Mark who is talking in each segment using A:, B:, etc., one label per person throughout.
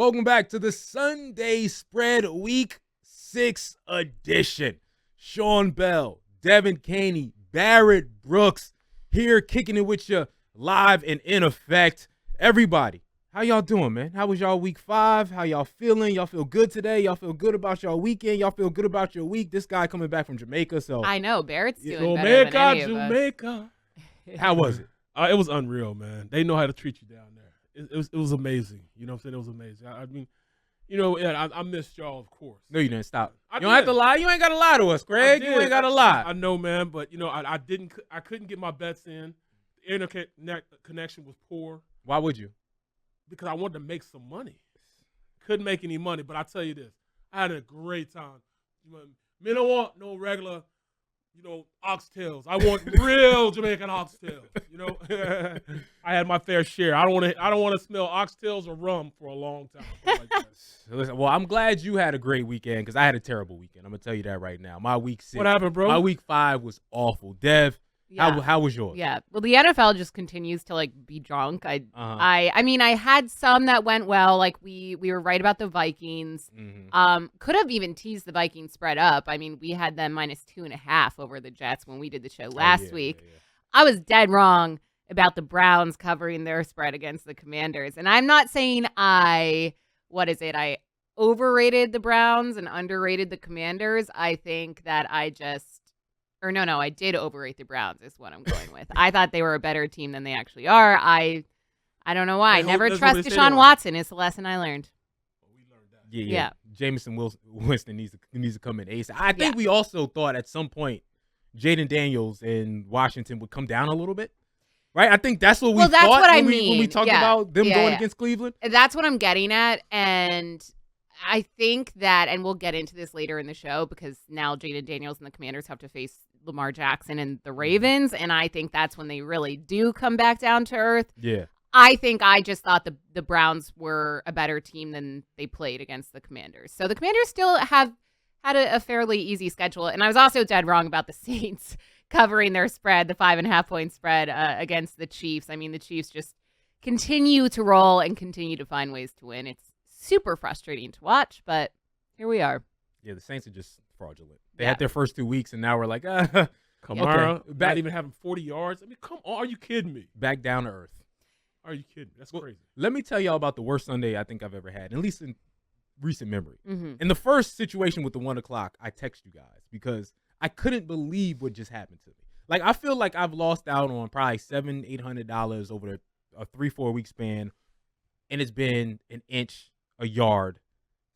A: Welcome back to the Sunday Spread Week 6 edition. Sean Bell, Devin Caney, Barrett Brooks here kicking it with you live and in effect. Everybody, how y'all doing, man? How was y'all week 5? How y'all feeling? Y'all feel good today? Y'all feel good about y'all weekend? Y'all feel good about your week? This guy coming back from Jamaica, so
B: I know Barrett's doing better than any of us.
C: Jamaica.
A: how was it?
C: It was unreal, man. They know how to treat you down there. It was amazing. You know what I'm saying? It was amazing. I mean, you know, I missed y'all, of course.
A: No, you didn't. Stop.
C: I
A: You don't have to lie. You ain't got to lie to us, Greg. You ain't got to lie.
C: I know, man, but you know, I couldn't get my bets in. The internet connection was poor
A: Why would you?
C: because I wanted to make some money. Couldn't make any money, but I tell you this, I had a great time. Me don't want no regular, oxtails. I want real Jamaican oxtails. You know, I had my fair share. I don't want to smell oxtails or rum for a long time. Like that.
A: Listen, well, I'm glad you had a great weekend because I had a terrible weekend. I'm gonna tell you that right now. My week 6.
C: What happened, bro?
A: My week 5 was awful. Dev,
B: Yeah.
A: how was yours?
B: Yeah. Well, the NFL just continues to be drunk.
A: Uh-huh.
B: I mean, I had some that went well. Like we were right about the Vikings.
A: Mm-hmm.
B: Could have even teased the Vikings spread up. I mean, we had them -2.5 over the Jets when we did the show last week.
A: Yeah.
B: I was dead wrong about the Browns covering their spread against the Commanders. And I'm not saying I overrated the Browns and underrated the Commanders. I think that I did overrate the Browns is what I'm going with. I thought they were a better team than they actually are. I don't know why.
C: Hey,
B: Never
C: that's
B: trust
C: what they say
B: Deshaun
C: they are.
B: Watson is the lesson I learned.
C: We learned that.
A: Yeah. Jameson Winston needs to come in ASAP. I think we also thought at some point Jaden Daniels in Washington would come down a little bit. Right? I think that's what we
B: Well, that's
A: thought
B: what I
A: when we
B: mean.
A: talked
B: Yeah.
A: about them
B: Yeah,
A: going
B: yeah.
A: against Cleveland.
B: That's what I'm getting at. And I think that, and we'll get into this later in the show because now Jaden Daniels and the Commanders have to face Lamar Jackson and the Ravens. And I think that's when they really do come back down to earth.
A: Yeah.
B: I think I just thought the Browns were a better team than they played against the Commanders. So the Commanders still have had a fairly easy schedule. And I was also dead wrong about the Saints covering their spread, the 5.5-point spread against the Chiefs. I mean, the Chiefs just continue to roll and continue to find ways to win. It's super frustrating to watch, but here we are.
A: Yeah, the Saints are just fraudulent. They had their first 2 weeks, and now we're like,
C: Kamara,
A: Okay.
C: not even having 40 yards. I mean, come on. Are you kidding me?
A: back down to earth.
C: Are you kidding me? That's
A: Well,
C: crazy.
A: Let me tell y'all about the worst Sunday I think I've ever had, at least in recent memory.
B: Mm-hmm.
A: In the first situation with the 1 o'clock, I text you guys because I couldn't believe what just happened to me. Like, I feel like I've lost out on probably $700-800 over a 3-4 week span, and it's been an inch, a yard,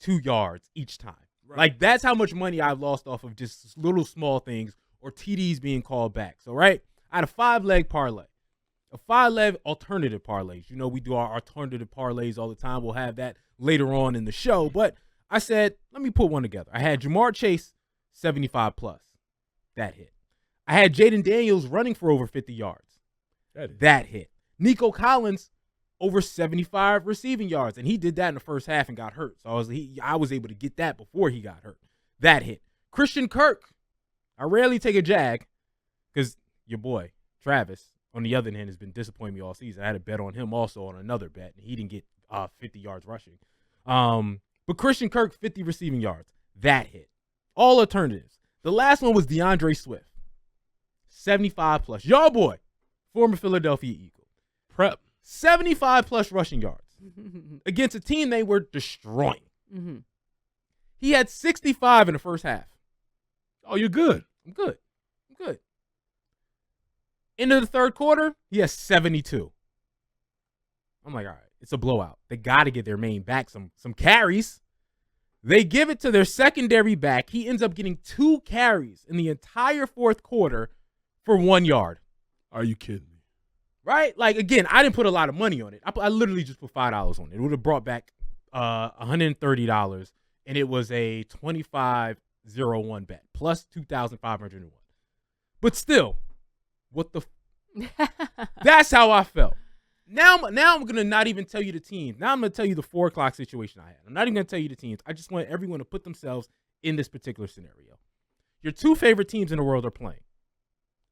A: 2 yards each time.
C: Right.
A: Like, that's how much money I've lost off of just little small things or TDs being called back. So, right, I had a 5-leg parlay, a 5-leg alternative parlays. You know, we do our alternative parlays all the time. We'll have that later on in the show. But I said, let me put one together. I had Jamar Chase, 75 plus. That hit. I had Jaden Daniels running for over 50 yards. That hit. Nico Collins, over 75 receiving yards. And he did that in the first half and got hurt. So I was able to get that before he got hurt. That hit. Christian Kirk. I rarely take a jag because your boy, Travis, on the other hand, has been disappointing me all season. I had a bet on him also on another bet, and he didn't get 50 yards rushing. But Christian Kirk, 50 receiving yards. That hit. All alternatives. The last one was DeAndre Swift. 75 plus. Y'all boy, former Philadelphia Eagle.
C: Prep.
A: 75 plus rushing yards against a team they were destroying.
B: Mm-hmm.
A: He had 65 in the first half.
C: Oh, you're good.
A: I'm good. Into the third quarter, he has 72. I'm like, all right, it's a blowout. They got to get their main back some carries. They give it to their secondary back. He ends up getting 2 carries in the entire fourth quarter for 1 yard.
C: Are you kidding me?
A: Right? Like, again, I didn't put a lot of money on it. I literally just put $5 on it. It would have brought back $130, and it was a 25-0-1 bet, plus 2,501. But still, what the that's how I felt. Now I'm going to not even tell you the teams. Now I'm going to tell you the 4 o'clock situation I had. I'm not even going to tell you the teams. I just want everyone to put themselves in this particular scenario. Your 2 favorite teams in the world are playing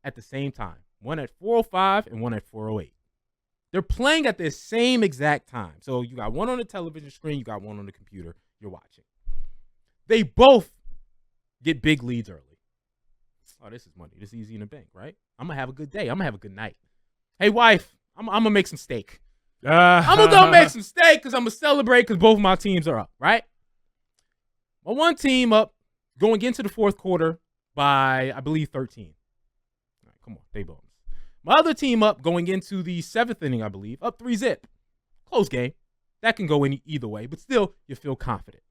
A: at the same time. One at 4:05 and one at 4:08. They're playing at the same exact time. So you got one on the television screen, you got one on the computer you're watching. They both get big leads early. Oh, this is money. This is easy in the bank, right? I'm going to have a good day. I'm going to have a good night. Hey, wife, I'm going to make some steak. I'm going to go make some steak because I'm going to celebrate because both of my teams are up, right? My one team up going into the fourth quarter by, I believe, 13. All right, come on, they bones. My other team up going into the seventh inning, I believe, up 3-0. Close game. That can go either way, but still, you feel confident.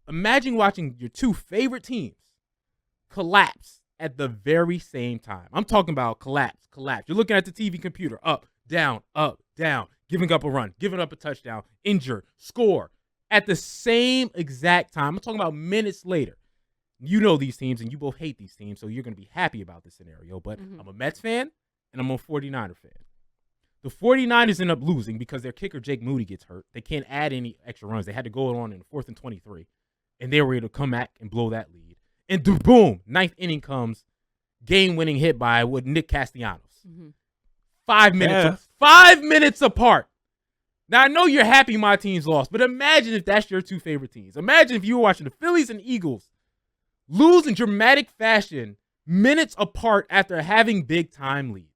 A: Imagine watching your two favorite teams collapse at the very same time. I'm talking about collapse. You're looking at the TV computer, up, down, giving up a run, giving up a touchdown, injured, score at the same exact time. I'm talking about minutes later. You know these teams, and you both hate these teams, so you're going to be happy about this scenario. But I'm a Mets fan, and I'm a 49er fan. The 49ers end up losing because their kicker, Jake Moody, gets hurt. They can't add any extra runs. They had to go on in the 4th and 23, and they were able to come back and blow that lead. And boom, ninth inning comes, game-winning hit by Nick Castellanos. 5 minutes,
C: Yes.
A: 5 minutes apart. Now, I know you're happy my team's lost, but imagine if that's your two favorite teams. Imagine if you were watching the Phillies and Eagles lose in dramatic fashion minutes apart after having big-time leads.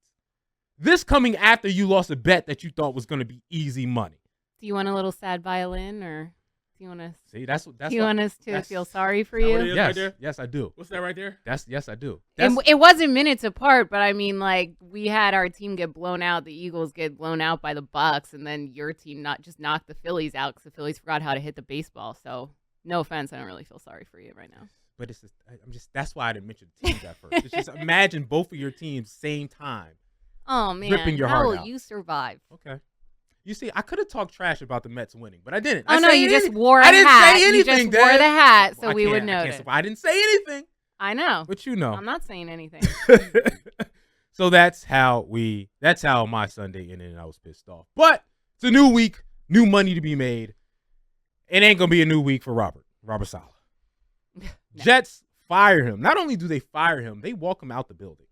A: This coming after you lost a bet that you thought was going to be easy money.
B: Do you want a little sad violin, or do you want to?
A: See, that's
B: Do you want us to feel sorry for
C: that what it
B: you?
C: is?
A: Yes,
C: right there?
A: yes, I do.
C: What's that right there?
A: Yes, I do.
B: It wasn't minutes apart, but I mean, like, we had our team get blown out, the Eagles get blown out by the Bucks, and then your team not just knocked the Phillies out because the Phillies forgot how to hit the baseball. So, no offense, I don't really feel sorry for you right now.
A: But it's just that's why I didn't mention the teams at first. It's just imagine both of your teams same time.
B: Oh man,
A: Ripping your
B: how
A: heart
B: will
A: out.
B: you survive?
A: Okay. You see, I could have talked trash about the Mets winning, but I didn't.
B: Oh
A: I
B: no,
A: said
B: you just
A: anything.
B: wore a
A: I didn't
B: hat.
A: say anything,
B: You just wore
A: Dad.
B: the hat, so
A: Well,
B: we would
A: I
B: notice.
A: can't- I didn't say anything,
B: I know.
A: but you know.
B: I'm not saying anything.
A: So that's how my Sunday ended, and I was pissed off. But it's a new week, new money to be made. It ain't gonna be a new week for Robert Saleh.
B: No.
A: Jets fire him. Not only do they fire him, they walk him out the building.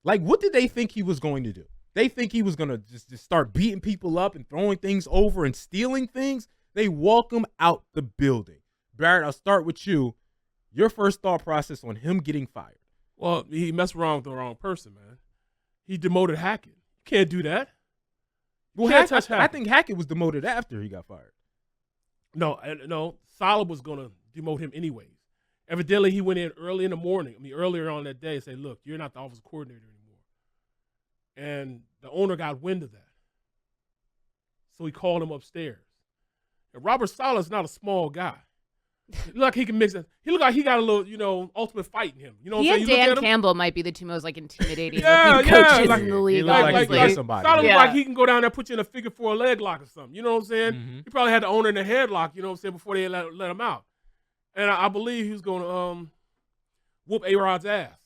A: Like, what did they think he was going to do? They think he was going to just start beating people up and throwing things over and stealing things. They walk him out the building. Barrett, I'll start with you. Your first thought process on him getting fired.
C: Well, he messed around with the wrong person, man. He demoted Hackett. You can't do that.
A: Well,
C: Can't touch
A: I
C: Hackett.
A: think Hackett was demoted after he got fired.
C: No. Saleh was going to demote him anyways. Evidently, he went in early in the morning. Earlier on that day, and said, "Look, you're not the offensive coordinator anymore." And the owner got wind of that, so he called him upstairs. And Robert Saleh is not a small guy. He look like he can mix it. He look like he got a little, ultimate fight in him. You know what
B: He
C: I'm
B: and
C: saying? You look
B: Dan
C: at him,
B: Campbell might be the two most intimidating
C: Yeah,
B: looking
C: yeah,
B: coaches
C: like-
B: in the
A: he
B: league.
A: looked like
B: obviously.
A: he got somebody.
C: Saleh look
B: Yeah.
C: like he can go down there, put you in a figure 4 leg lock or something. You know what I'm saying?
A: Mhm.
C: He probably had the owner in the headlock. You know what I'm saying? Before they let him out. And I believe he was going to whoop A-Rod's ass.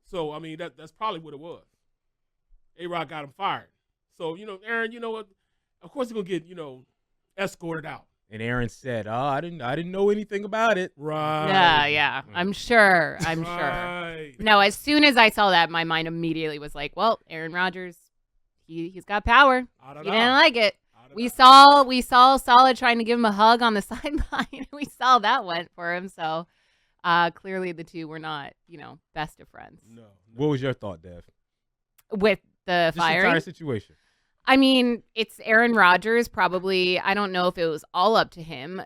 C: So, I mean, that's probably what it was. A-Rod got him fired. So, Aaron, you know what? Of course he's going to get, escorted out.
A: And Aaron said, I didn't know anything about it.
C: Right.
B: Yeah. I'm sure. I'm sure.
C: Right.
B: No, as soon as I saw that, my mind immediately was like, well, Aaron Rodgers, he's got power. He didn't like it. We saw Saleh trying to give him a hug on the sideline. We saw that went for him. So clearly the two were not, best of friends.
C: No.
A: What was your thought, Dev?
B: With the
A: This
B: firing.
A: entire situation.
B: I mean, it's Aaron Rodgers. Probably, I don't know if it was all up to him.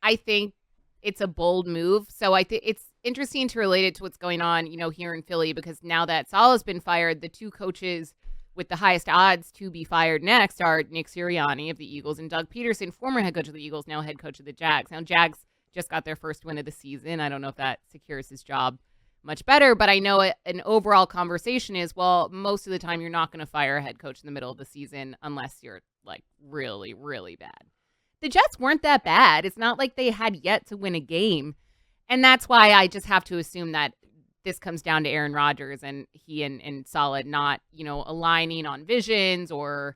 B: I think it's a bold move. So I think it's interesting to relate it to what's going on, here in Philly, because now that Saleh's been fired, the two coaches with the highest odds to be fired next are Nick Sirianni of the Eagles and Doug Peterson, former head coach of the Eagles, now head coach of the Jags. Now, Jags just got their first win of the season. I don't know if that secures his job much better, but I know an overall conversation is, well, most of the time you're not going to fire a head coach in the middle of the season unless you're like really, really bad. The Jets weren't that bad. It's not like they had yet to win a game. And that's why I just have to assume that this comes down to Aaron Rodgers and he and Saleh not, aligning on visions or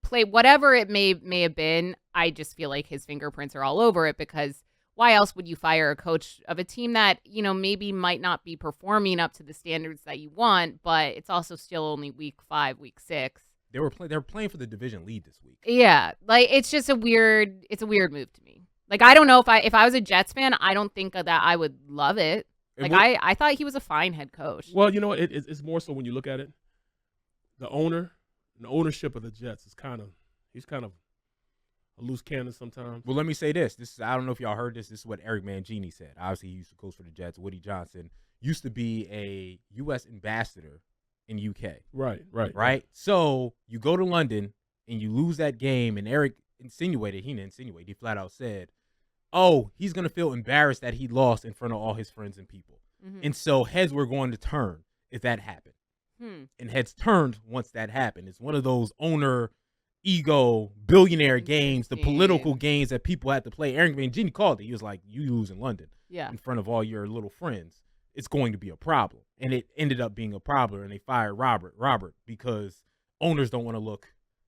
B: play, whatever it may have been. I just feel like his fingerprints are all over it, because why else would you fire a coach of a team that, maybe might not be performing up to the standards that you want, but it's also still only week 5, week 6.
A: They were playing for the division lead this week.
B: Yeah, like it's just a weird move to me. Like I don't know if I was a Jets fan, I don't think that I would love it. Like I thought he was a fine head coach.
C: Well, you know what? It's more so when you look at it. The ownership of the Jets he's kind of a loose cannon sometimes.
A: Well, let me say this. I don't know if y'all heard this. This is what Eric Mangini said. Obviously, he used to coach for the Jets. Woody Johnson used to be a U.S. ambassador in UK.
C: Right.
A: So you go to London and you lose that game, and Eric insinuated, he didn't insinuate, he flat out said, oh, he's going to feel embarrassed that he lost in front of all his friends and people.
B: Mm-hmm.
A: And so heads were going to turn if that happened. And heads turned once that happened. It's one of those owner ego billionaire games, the political games that people have to play. Eric Mangini called it. He was like, you lose in London in front of all your little friends, it's going to be a problem. And it ended up being a problem, and they fired Robert because owners don't want to look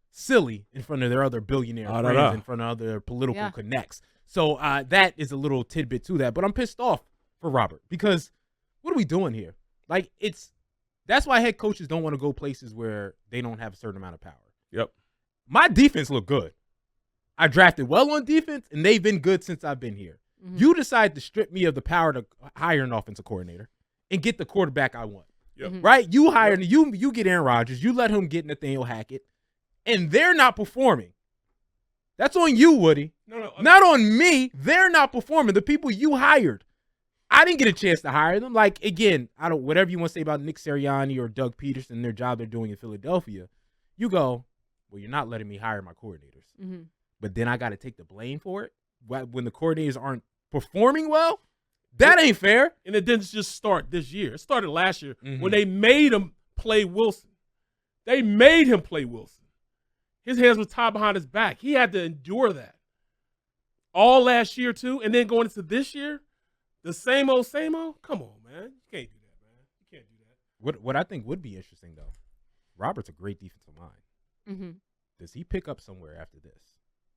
A: silly in front of their other billionaire friends, in front of other political connects. So that is a little tidbit to that. But I'm pissed off for Robert because what are we doing here? Like, that's why head coaches don't want to go places where they don't have a certain amount of power.
C: Yep.
A: My defense looked good. I drafted well on defense, and they've been good since I've been here. Mm-hmm. You decide to strip me of the power to hire an offensive coordinator and get the quarterback I want.
C: Yep.
B: Mm-hmm.
A: Right? You hire you get Aaron Rodgers. You let him get Nathaniel Hackett, and they're not performing. That's on you, Woody.
C: No,
A: not on me. They're not performing. The people you hired. I didn't get a chance to hire them. Like, again, whatever you want to say about Nick Sirianni or Doug Peterson, their job they're doing in Philadelphia, you go, well, you're not letting me hire my coordinators.
B: Mm-hmm.
A: But then I got to take the blame for it when the coordinators aren't performing well. That ain't fair.
C: And it didn't just start this year. It started last year when they made him play Wilson. They made him play Wilson. His hands were tied behind his back. He had to endure that all last year too, and then going into this year, the same old. Come on, man. You can't do that, man. You can't do that.
A: What I think would be interesting though, Robert's a great defensive mind.
B: Mm-hmm.
A: Does he pick up somewhere after this?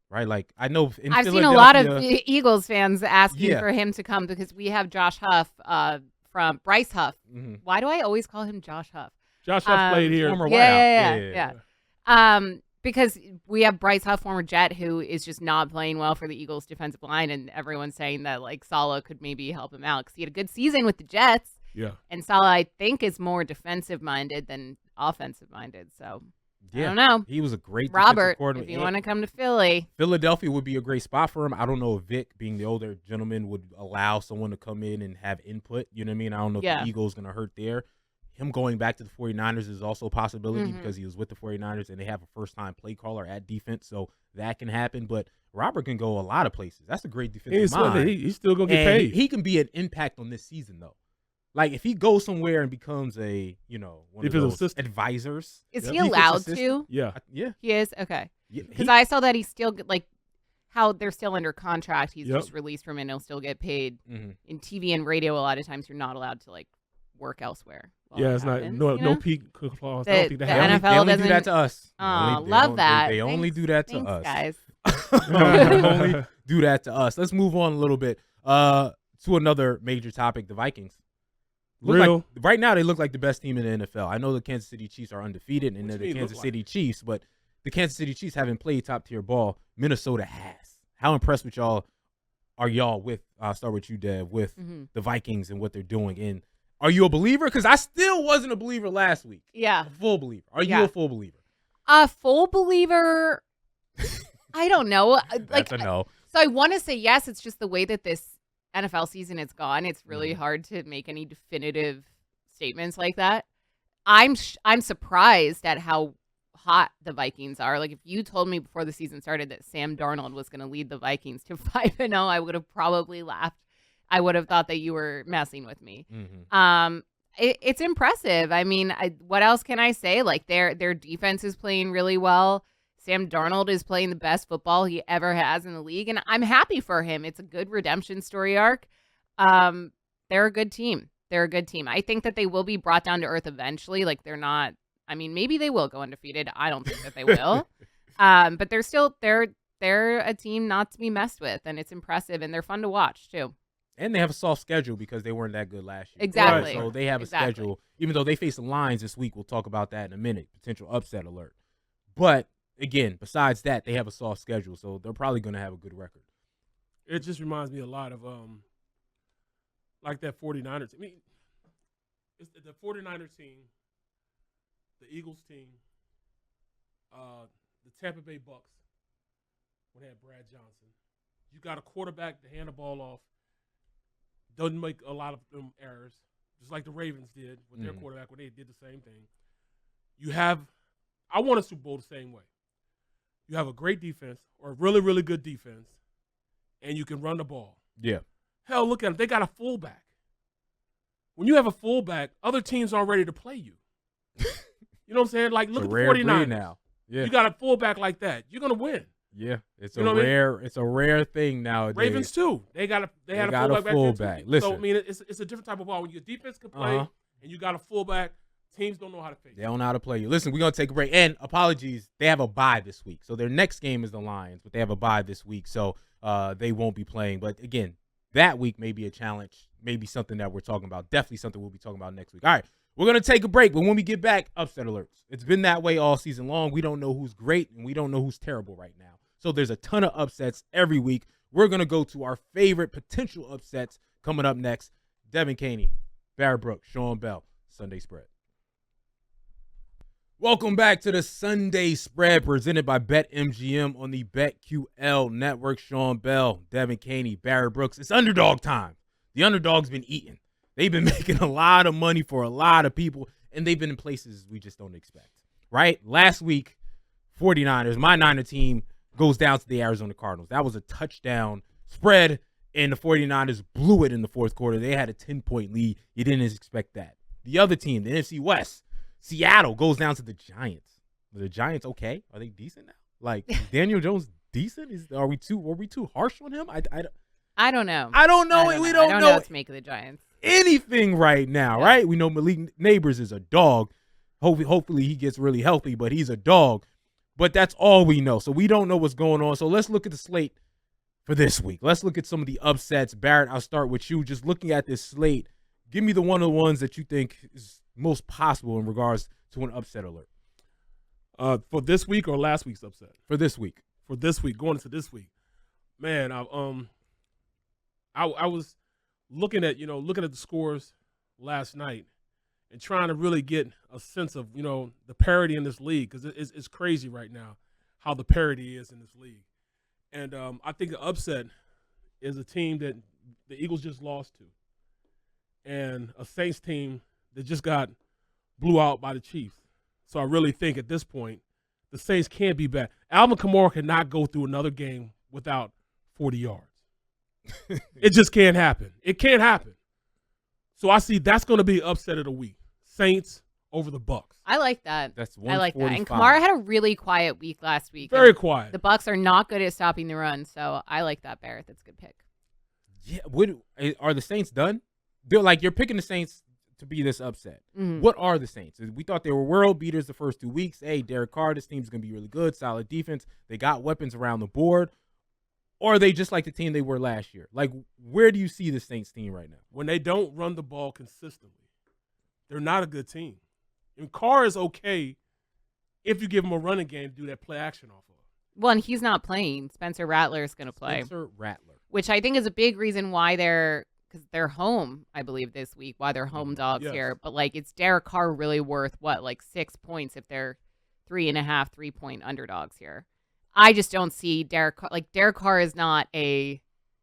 A: Right, like I know
B: I've seen a lot of Eagles fans asking for him to come because we have Josh Huff from Bryce Huff. Mm-hmm. Why do I always call him Josh Huff?
C: Josh Huff played here.
A: Former
B: yeah. Because we have Bryce Huff, former Jet, who is just not playing well for the Eagles' defensive line, and everyone's saying that like Saleh could maybe help him out because he had a good season with the Jets.
C: Yeah,
B: and Saleh, I think, is more defensive-minded than offensive-minded. So I don't know.
A: He was a great
B: Robert.
A: If
B: you want to come to Philly,
A: Philadelphia would be a great spot for him. I don't know if Vic, being the older gentleman, would allow someone to come in and have input. You know what I mean? I don't know if the Eagles going to hurt there. Him going back to the 49ers is also a possibility because he was with the 49ers and they have a first-time play caller at defense, so that can happen. But Robert can go a lot of places. That's a great defensive mind.
C: He's still going to get paid.
A: He can be an impact on this season, though. Like, if he goes somewhere and becomes one of those advisors.
B: Is he allowed to?
C: Yeah.
B: He is? Okay. Because I saw that he's still, like, how they're still under contract. He's just released from it and he'll still get paid. Mm-hmm. In TV and radio, a lot of times you're not allowed to, like, work elsewhere.
C: Yeah, it's not no peak clause.
B: I don't think they only
A: do that to us.
B: Oh, love that.
A: They only do that to us,
B: guys.
A: They only do that to us. Let's move on a little bit to another major topic: the Vikings. Right now, they look like the best team in the NFL. I know the Kansas City Chiefs are undefeated, and they're the Kansas City Chiefs, but the Kansas City Chiefs haven't played top tier ball. Minnesota has. How impressed with y'all are y'all with? I'll start with you, Dev, with the Vikings and what they're doing. And are you a believer? Because I still wasn't a believer last week.
B: Yeah.
A: A full believer. Are you a full believer?
B: A full believer? I don't know.
A: That's a no.
B: So I want to say yes. It's just the way that this NFL season has gone. It's really hard to make any definitive statements like that. I'm surprised at how hot the Vikings are. Like, if you told me before the season started that Sam Darnold was going to lead the Vikings to 5-0, I would have probably laughed. I would have thought that you were messing with me. Mm-hmm. It's impressive. I mean, what else can I say? Like, their defense is playing really well. Sam Darnold is playing the best football he ever has in the league, and I'm happy for him. It's a good redemption story arc. They're a good team. I think that they will be brought down to earth eventually. Like, they're not. I mean, maybe they will go undefeated. I don't think that they will. But they're a team not to be messed with, and it's impressive, and they're fun to watch too.
A: And they have a soft schedule because they weren't that good last year.
B: Exactly.
A: Right? So they have a schedule, even though they face the Lions this week. We'll talk about that in a minute. Potential upset alert. But again, besides that, they have a soft schedule, so they're probably going to have a good record.
C: It just reminds me a lot of like that 49ers. I mean, it's the 49er team, the Eagles team, the Tampa Bay Bucks when they had Brad Johnson. You got a quarterback to hand the ball off, doesn't make a lot of errors, just like the Ravens did with their quarterback when they did the same thing. I want a Super Bowl the same way. You have a great defense or a really, really good defense, and you can run the ball.
A: Yeah.
C: Hell, look at them. They got a fullback. When you have a fullback, other teams aren't ready to play you. You know what I'm saying? Like, look at the 49ers.
A: Now. Yeah.
C: You got a fullback like that, you're going to win.
A: Yeah. It's
C: You know what I mean?
A: it's a rare thing nowadays.
C: Ravens, too. They had a
A: got a
C: fullback back
A: fullback.
C: there, too.
A: Listen.
C: So, I mean, it's a different type of ball. When your defense can play and you got a fullback, teams don't know how to face
A: They don't know how to play you. Listen, we're going to take a break. And apologies, they have a bye this week. So their next game is the Lions, but they have a bye this week. So they won't be playing. But, again, that week may be a challenge, maybe something that we're talking about. Definitely something we'll be talking about next week. All right, we're going to take a break. But when we get back, upset alerts. It's been that way all season long. We don't know who's great, and we don't know who's terrible right now. So there's a ton of upsets every week. We're going to go to our favorite potential upsets coming up next. Devin Caney, Barrett Brooks, Sean Bell, Sunday Spread. Welcome back to the Sunday Spread presented by BetMGM on the BetQL Network. Sean Bell, Devin Caney, Barrett Brooks. It's underdog time. The underdog's been eating. They've been making a lot of money for a lot of people, and they've been in places we just don't expect, right? Last week, 49ers, my Niner team, goes down to the Arizona Cardinals. That was a touchdown spread, and the 49ers blew it in the fourth quarter. They had a 10-point lead. You didn't expect that. The other team, the NFC West, Seattle goes down to the Giants. Are the Giants okay? Are they decent now? Like, is Daniel Jones decent? Were we too harsh on him?
B: I don't know.
A: I don't know.
B: I
A: We
B: don't
A: don't
B: know
A: know
B: what to make of the Giants.
A: anything right now,
B: Yeah.
A: right? We know Malik Neighbors is a dog. Hopefully he gets really healthy, but he's a dog. But that's all we know. So we don't know what's going on. So let's look at the slate for this week. Let's look at some of the upsets. Barrett, I'll start with you. Just looking at this slate, give me the one of the ones that you think is most possible in regards to an upset alert.
C: For this week or last week's upset?
A: For this week.
C: For this week, going into this week. Man, I was looking at the scores last night and trying to really get a sense of, the parity in this league, because it's crazy right now how the parity is in this league. And I think the upset is a team that the Eagles just lost to, and a Saints team that just got blew out by the Chiefs. So I really think at this point, the Saints can't be bad. Alvin Kamara cannot go through another game without 40 yards. It just can't happen. It can't happen. So I see that's going to be upset of the week. Saints over the Bucks.
B: I like that.
A: That's
B: I like that. And
A: 145.
B: Kamara had a really quiet week last week.
C: Very
B: and
C: quiet.
B: The Bucks are not good at stopping the run, so I like that, Barrett. That's a good pick.
A: Yeah, are the Saints done? They're like, you're picking the Saints to be this upset.
B: Mhm.
A: What are the Saints? We thought they were world beaters the first 2 weeks. Hey, Derek Carr, this team's going to be really good, solid defense. They got weapons around the board. Or are they just like the team they were last year? Like, where do you see the Saints team right now?
C: When they don't run the ball consistently, they're not a good team. And Carr is okay if you give him a running game to do that play action off of.
B: Well, and he's not playing. Spencer Rattler is going to play,
A: Spencer Rattler.
B: which I think is a big reason why because they're home, I believe, this week, why they're home dogs
C: Yes.
B: here. But, like, it's Derek Carr really worth, 6 points if they're 3.5 3-point underdogs here. I just don't see Derek Carr. Like, Derek Carr is not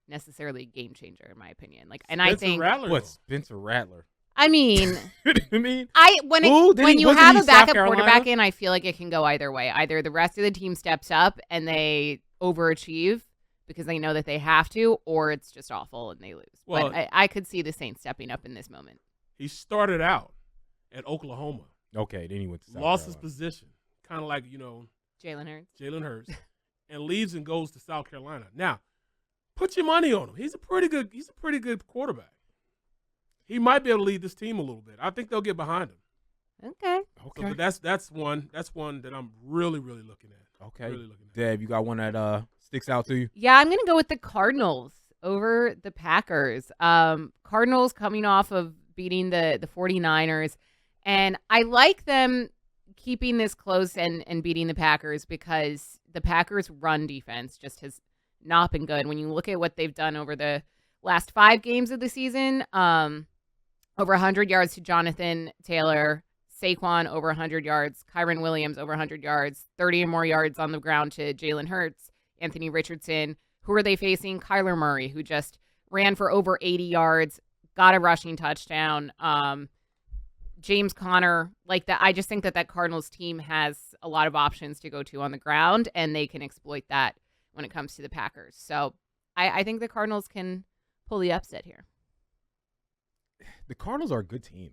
B: necessarily a game changer, in my opinion. Like, and I
C: Spencer
B: think,
C: Rattler,
A: What,
C: though.
A: Spencer Rattler?
B: I mean,
A: I mean,
B: when
A: Wasn't
B: you have
A: he
B: a
A: South
B: backup
A: Carolina?
B: quarterback in, I feel like it can go either way. Either the rest of the team steps up and they overachieve because they know that they have to, or it's just awful and they lose.
C: Well-
B: But I could see the Saints stepping up in this moment.
C: He started out at Oklahoma,
A: okay, then he went to South
C: lost his
A: Carolina.
C: position, kind of like,
B: Jalen Hurts.
C: Jalen Hurts, and leaves and goes to South Carolina. Now, put your money on him. He's a pretty good quarterback. He might be able to lead this team a little bit. I think they'll get behind him.
B: Okay.
A: Okay.
C: So, but that's one that I'm really looking at.
A: Okay.
C: Really looking at.
A: Deb, you got one that sticks out to you?
B: Yeah, I'm going to go with the Cardinals over the Packers. Cardinals coming off of beating the 49ers. And I like them keeping this close and beating the Packers because the Packers' run defense just has not been good. When you look at what they've done over the last 5 games of the season, over 100 yards to Jonathan Taylor, Saquon over 100 yards, Kyron Williams over 100 yards, 30 or more yards on the ground to Jalen Hurts, Anthony Richardson. Who are they facing? Kyler Murray, who just ran for over 80 yards, got a rushing touchdown. James Conner, like that. I just think that Cardinals team has a lot of options to go to on the ground, and they can exploit that when it comes to the Packers. So I think the Cardinals can pull the upset here.
A: The Cardinals are a good team.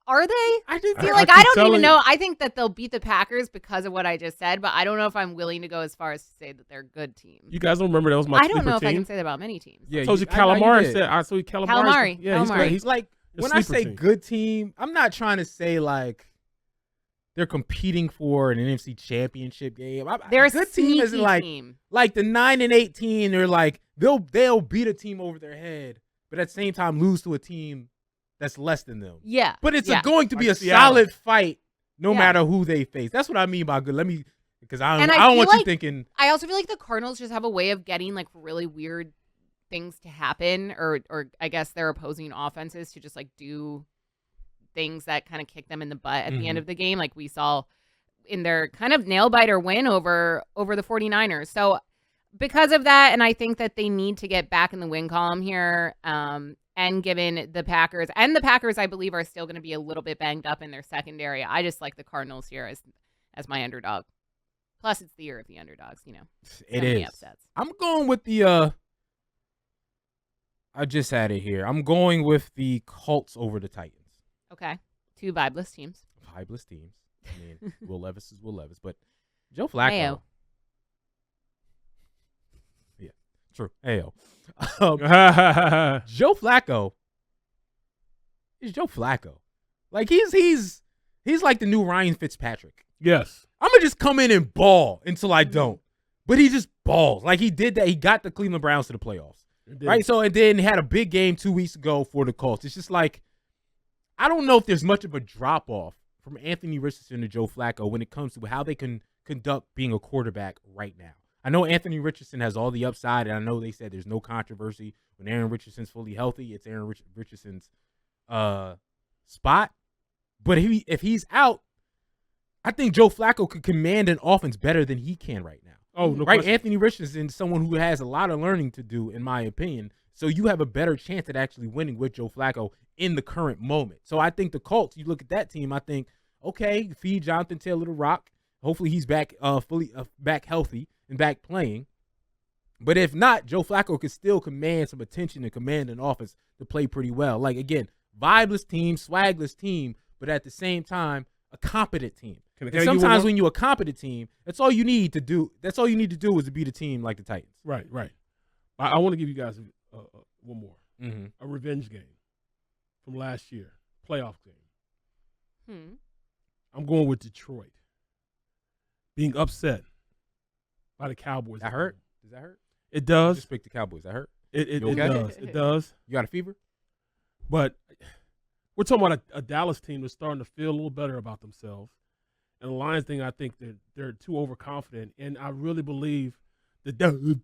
B: Are they?
A: I just
B: feel like I don't even know. I think that they'll beat the Packers because of what I just said, but I don't know if I'm willing to go as far as to say that they're a good team.
C: You guys don't remember that was my
B: I don't know if
C: team?
B: I can say that about many teams.
A: Yeah,
C: I told you
A: I know
C: Calamari
A: did.
C: said. I told you
B: Calamari.
C: Yeah,
B: Calamari.
A: He's like
C: a
A: when I
C: sleeper
A: say
C: team.
A: good team, I'm not trying to say like they're competing for an NFC championship game.
B: They're a
A: good team isn't
B: sneaky
A: like
B: team.
A: like the 9-18. They're like they'll beat a team over their head, but at the same time lose to a team that's less than them.
B: Yeah.
A: But it's
B: yeah.
A: going to be
C: Like
A: a
C: Seattle.
A: solid fight no
B: Yeah.
A: matter who they face. That's what I mean by good. Let me because I
B: And
A: don't
B: I
A: want
B: feel
A: you
B: like-
A: thinking
B: I also feel like the Cardinals just have a way of getting like really weird things to happen, or I guess their opposing offenses to just like do things that kind of kick them in the butt at the end of the game, like we saw in their kind of nail biter win over the 49ers. So because of that, and I think that they need to get back in the win column here, and given the Packers, I believe, are still going to be a little bit banged up in their secondary, I just like the Cardinals here as my underdog. Plus, it's the year of the underdogs, you know.
A: it
B: many
A: is.
B: upsets.
A: I'm going with the I just had it here. I'm going with the Colts over the Titans.
B: Okay. 2 vibeless teams.
A: Vibeless teams. I mean, Will Levis is Will Levis, but Joe Flacco.
B: Mayo.
A: Yeah, true. Ayo. Joe Flacco is Joe Flacco. Like he's like the new Ryan Fitzpatrick.
C: Yes.
A: I'm gonna just come in and ball until I don't. But he just balls. Like he did that. He got the Cleveland Browns to the playoffs. Right? So and then he had a big game 2 weeks ago for the Colts. It's just like I don't know if there's much of a drop off from Anthony Richardson to Joe Flacco when it comes to how they can conduct being a quarterback right now. I know Anthony Richardson has all the upside, and I know they said there's no controversy when Aaron Richardson's fully healthy. It's Aaron Richardson's spot. But if he's out, I think Joe Flacco could command an offense better than he can right now.
C: Oh, no
A: right?
C: question.
A: Anthony Richardson is someone who has a lot of learning to do, in my opinion. So you have a better chance at actually winning with Joe Flacco in the current moment. So I think the Colts, you look at that team, I think, okay, feed Jonathan Taylor the rock. Hopefully he's back fully back healthy and back playing. But if not, Joe Flacco could still command some attention and command an offense to play pretty well. Like, again, vibeless team, swagless team, but at the same time, a competent team.
C: Can I
A: And
C: give you one
A: sometimes
C: more?
A: when you're a competent team, that's all you need to do. That's all you need to do is to beat a team like the Titans.
C: Right. I want to give you guys one more.
A: Mm-hmm.
C: A revenge game from last year, playoff game. I'm going with Detroit being upset by the Cowboys.
A: That hurt? Does that hurt?
C: It
A: I
C: does.
A: just picked the Cowboys. That hurt?
C: It
A: You okay?
C: does. It does.
A: You got a fever?
C: But we're talking about a Dallas team that's starting to feel a little better about themselves. And the Lions thing, I think they're too overconfident. And I really believe that
B: You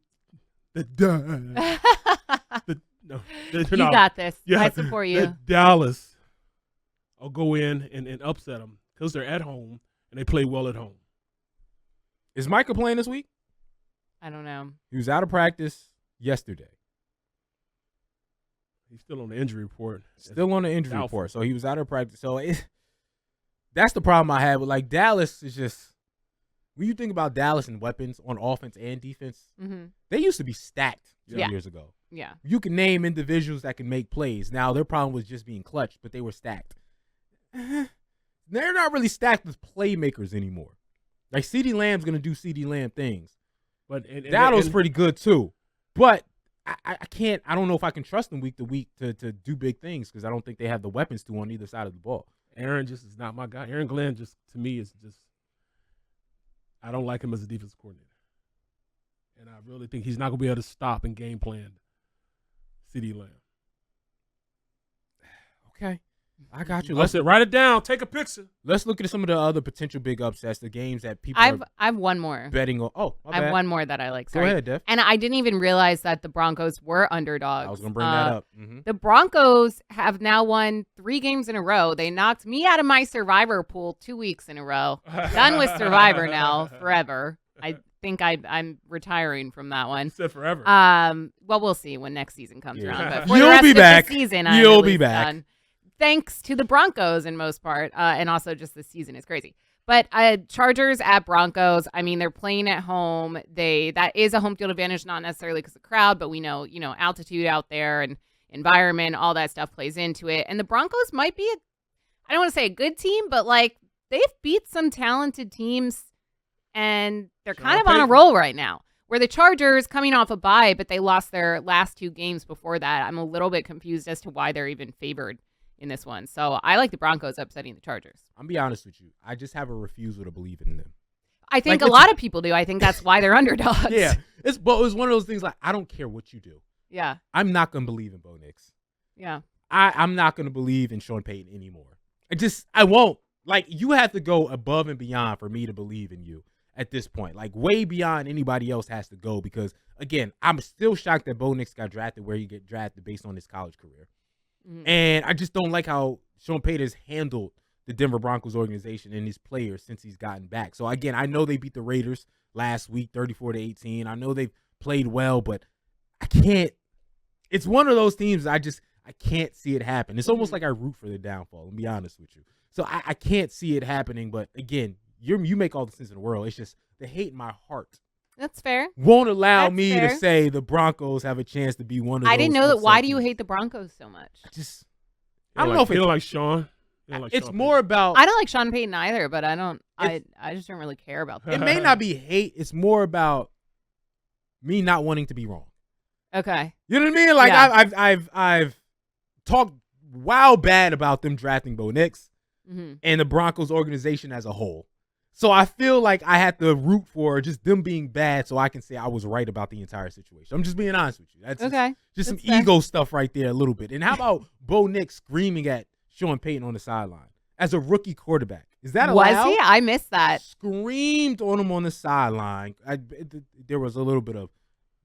B: got this. I support you.
C: that Dallas will go in and upset them because they're at home and they play well at home.
A: Is Micah playing this week?
B: I don't know.
A: He was out of practice yesterday.
C: He's still on the injury report.
A: Still on the injury
C: Doubtful.
A: report. So he was out of practice. So that's the problem I have with like Dallas is just when you think about Dallas and weapons on offense and defense, they used to be stacked 2
B: Yeah.
A: years ago.
B: Yeah.
A: You can name individuals that can make plays. Now their problem was just being clutch, but they were stacked. They're not really stacked with playmakers anymore. Like CeeDee Lamb's gonna do CeeDee Lamb things.
C: But
A: Dowdle's pretty good too. But I can't. I don't know if I can trust them week to week to do big things because I don't think they have the weapons to on either side of the ball.
C: Aaron just is not my guy. Aaron Glenn just to me is just I don't like him as a defensive coordinator. And I really think he's not gonna be able to stop and game plan CeeDee Lamb.
A: Okay. I got you.
C: I said, write it down. Take a picture.
A: Let's look at some of the other potential big upsets, the games that people
B: I
A: are
B: have one more.
A: betting on. Oh, my
B: I have
A: bad.
B: one more that I like.
A: Go
B: Sorry.
A: ahead, Def.
B: And I didn't even realize that the Broncos were underdogs.
A: I was going to bring that up. Mm-hmm.
B: The Broncos have now won 3 games in a row. They knocked me out of my Survivor pool 2 weeks in a row. Done with Survivor now, forever. I think I'm retiring from that one.
C: Said forever.
B: Well, we'll see when next season comes
A: Yeah.
B: around. But for
A: You'll
B: the rest
A: be
B: of
A: back.
B: the season,
A: You'll
B: I'm
A: be
B: at least
A: back.
B: done. Thanks to the Broncos in most part, and also just the season is crazy. But Chargers at Broncos, I mean, they're playing at home. That is a home field advantage, not necessarily because of crowd, but we know, altitude out there and environment, all that stuff plays into it. And the Broncos might be, I don't want to say a good team, but like they've beat some talented teams, and they're kind of on a roll right now. Where the Chargers coming off a bye, but they lost their last 2 games before that. I'm a little bit confused as to why they're even favored in this one. So I like the Broncos upsetting the Chargers.
A: I'm be honest with you. I just have a refusal to believe in them.
B: I think
A: Like,
B: a lot of people do. I think that's why they're underdogs.
A: Yeah, it's one of those things like I don't care what you do.
B: Yeah.
A: I'm not gonna believe in Bo Nix.
B: Yeah.
A: I'm not gonna believe in Sean Payton anymore. I won't. Like you have to go above and beyond for me to believe in you at this point. Like way beyond anybody else has to go because again, I'm still shocked that Bo Nix got drafted where he get drafted based on his college career.
B: Mm-hmm.
A: And I just don't like how Sean Payton has handled the Denver Broncos organization and his players since he's gotten back. So again, I know they beat the Raiders last week, 34-18. I know they've played well, but I can't. It's one of those teams I can't see it happen. It's almost like I root for the downfall. To be honest with you, so I can't see it happening. But again, you make all the sense in the world. It's just the hate in my heart
B: That's fair.
A: won't allow
B: That's
A: me
B: fair.
A: to say the Broncos have a chance to be one of.
B: I didn't know that.
A: those
B: Why
A: upset
B: do you
A: teams.
B: hate the Broncos so much?
A: I don't know if
C: you
A: it's
C: don't like Sean. You don't like
A: it's
C: Sean
A: more about.
B: I don't like Sean Payton either, but I just don't really care about
A: It
B: them.
A: may not be hate. It's more about me not wanting to be wrong.
B: Okay.
A: You know what I mean? Like
B: Yeah.
A: I've talked wild bad about them drafting Bo Nix
B: Mm-hmm.
A: and the Broncos organization as a whole. So I feel like I have to root for just them being bad so I can say I was right about the entire situation. I'm just being honest with you. That's
B: Okay.
A: just some
B: That's fair.
A: ego stuff right there a little bit. And how about Bo Nix screaming at Sean Payton on the sideline as a rookie quarterback? Is that allowed?
B: Was he? I missed that.
A: Screamed on him on the sideline. There was a little bit of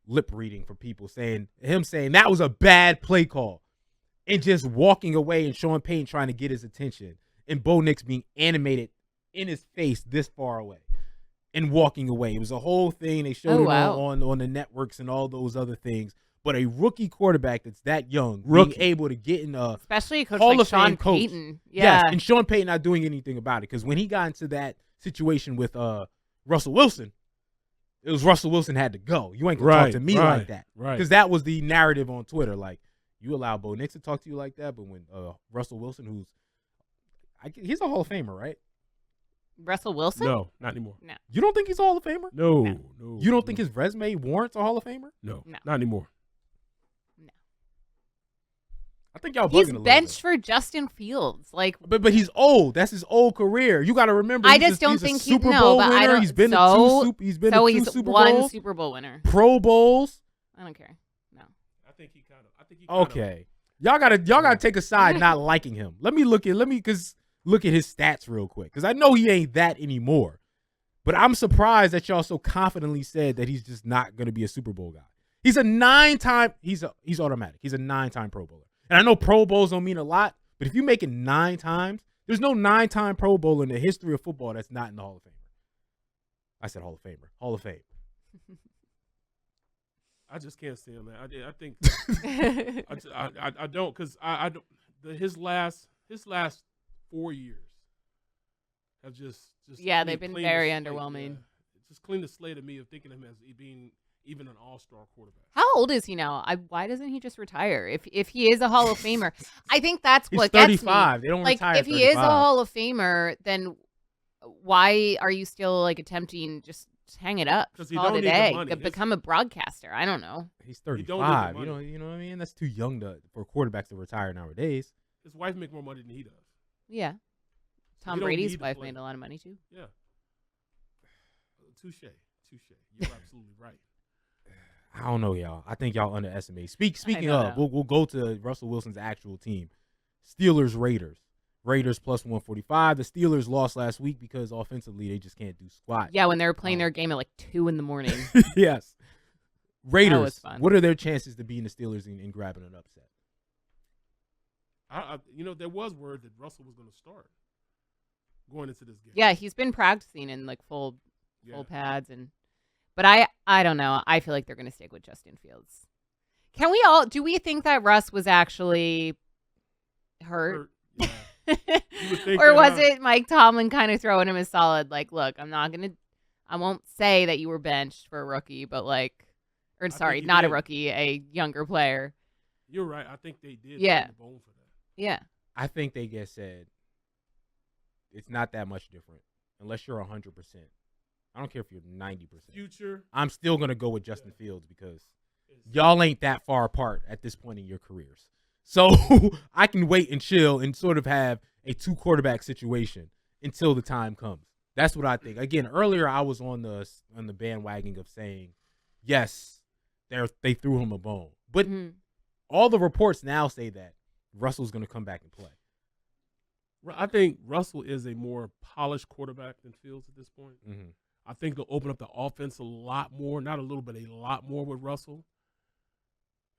A: lip reading from people saying that was a bad play call and just walking away and Sean Payton trying to get his attention and Bo Nix being animated in his face this far away and walking away. It was a whole thing. They showed
B: Oh,
A: it
B: wow.
A: on the networks and all those other things. But a rookie quarterback that's that young,
C: Rookie.
A: being able to get in a
B: Especially a coach
A: Hall
B: like
A: of Fame
B: Sean
A: coach.
B: Payton.
A: Yes,
B: Yeah.
A: and Sean Payton not doing anything about it because when he got into that situation with Russell Wilson, it was Russell Wilson had to go. You ain't gonna talk to me like that,
C: Right.
A: Because that was the narrative on Twitter. Like you allow Bo Nix to talk to you like that, but when Russell Wilson, he's a Hall of Famer, right?
B: Russell Wilson?
C: No, not anymore.
A: You don't think he's a Hall of Famer?
C: No.
B: No.
C: No.
A: You don't think his resume warrants a Hall of Famer?
C: No.
B: No.
C: Not anymore.
A: I think y'all bugging
B: He's
A: a little
B: benched
A: bit.
B: for Justin Fields. Like,
A: But he's old. That's his old career. You got to remember.
B: I
A: he's
B: just don't think
A: he's a
B: he-
A: Super
B: no,
A: Bowl
B: but I
A: winner.
B: don't-
A: He's been
B: so-
A: to two. He's been
B: so
A: to two
B: he's
A: Super
B: one
A: Bowls,
B: Super Bowl winner.
A: Pro Bowls.
B: I don't care. No.
C: I think he kind of.
A: Okay, y'all gotta take a side not liking him. Let me look at his stats real quick because I know he ain't that anymore. But I'm surprised that y'all so confidently said that he's just not gonna be a Super Bowl guy. He's a 9-time. He's automatic. He's a 9-time Pro Bowler. And I know Pro Bowls don't mean a lot, but if you make it 9 times, there's no 9-time Pro Bowler in the history of football that's not in the Hall of Famer. I said Hall of Famer. Hall of Fame.
C: I just can't see him, man. I think I don't because I don't. His last 4 years have just
B: Yeah, they've been
C: cleaned
B: very
C: the slate,
B: underwhelming.
C: Just clean the slate of me of thinking of him as being even an all-star quarterback.
B: How old is he now? Why doesn't he just retire? If he is a Hall of Famer, I think that's
A: He's
B: what gets
A: 35.
B: me.
A: They don't
B: Like,
A: retire
B: if he is a
A: 35.
B: Hall of Famer, then why are you still like attempting just hang it up,
C: 'Cause he
B: call
C: don't
B: it
C: need
B: a
C: the
B: day,
C: money.
B: to become a broadcaster? I don't know.
A: He's
C: He don't need the
A: 35. You
C: money.
A: know what I mean? That's too young for quarterbacks to retire nowadays.
C: His wife make more money than he does.
B: Yeah, Tom
C: don't
B: Brady's
C: need to
B: wife
C: play.
B: made a lot of money too.
C: Yeah. Touche. You're absolutely right.
A: I don't know, y'all. I think y'all underestimate. Speaking
B: know
A: of,
B: that.
A: we'll go to Russell Wilson's actual team. Steelers Raiders. Raiders plus 145. The Steelers lost last week because offensively they just can't do squat.
B: Yeah, when they were playing their game at like 2 a.m.
A: Yes. Raiders.
B: was fun.
A: What are their chances to beating the Steelers and grabbing an upset?
C: There was word that Russell was going to start going into this game.
B: Yeah, he's been practicing in like full
C: Yeah.
B: pads but I don't know. I feel like they're going to stick with Justin Fields. Do we think that Russ was actually hurt?
C: Yeah. You would think
B: Or
C: that,
B: was
C: huh?
B: it Mike Tomlin kind of throwing him a solid, like, look, I won't say that you were benched for a rookie, but
C: think he
B: not a
C: did.
B: rookie, a younger player.
C: You're right. I think they did.
B: Yeah.
C: put the bone for that.
B: Yeah.
A: I think they get said it's not that much different unless you're 100%. I don't care if you're 90%.
C: Future.
A: I'm still going to go with Justin Fields because
C: is-
A: y'all ain't that far apart at this point in your careers. So I can wait and chill and sort of have a 2-quarterback situation until the time comes. That's what I think. Again, earlier I was on the bandwagon of saying, yes, they threw him a bone. But
B: Mhm.
A: all the reports now say that Russell's going to come back and play.
C: I think Russell is a more polished quarterback than Fields at this point.
A: Mm-hmm.
C: I think they'll open up the offense a lot more, not a little bit, a lot more with Russell.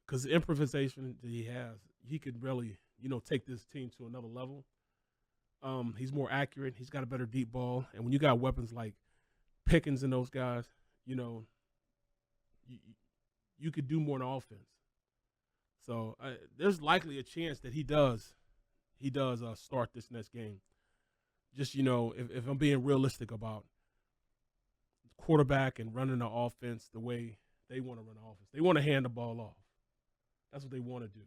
C: Because the improvisation that he has, he could really, take this team to another level. He's more accurate. He's got a better deep ball. And when you got weapons like Pickens and those guys, you could do more on offense. So there's likely a chance that he does start this next game. Just, if I'm being realistic about quarterback and running the offense the way they want to run the offense. They want to hand the ball off. That's what they want to do.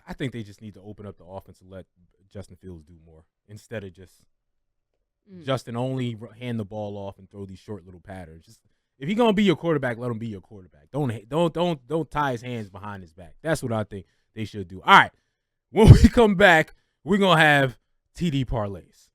A: I think they just need to open up the offense and let Justin Fields do more instead of just Justin only hand the ball off and throw these short little patterns. Just, if he's gonna be your quarterback, let him be your quarterback. Don't tie his hands behind his back. That's what I think they should do. All right, when we come back, we're gonna have TD parlays.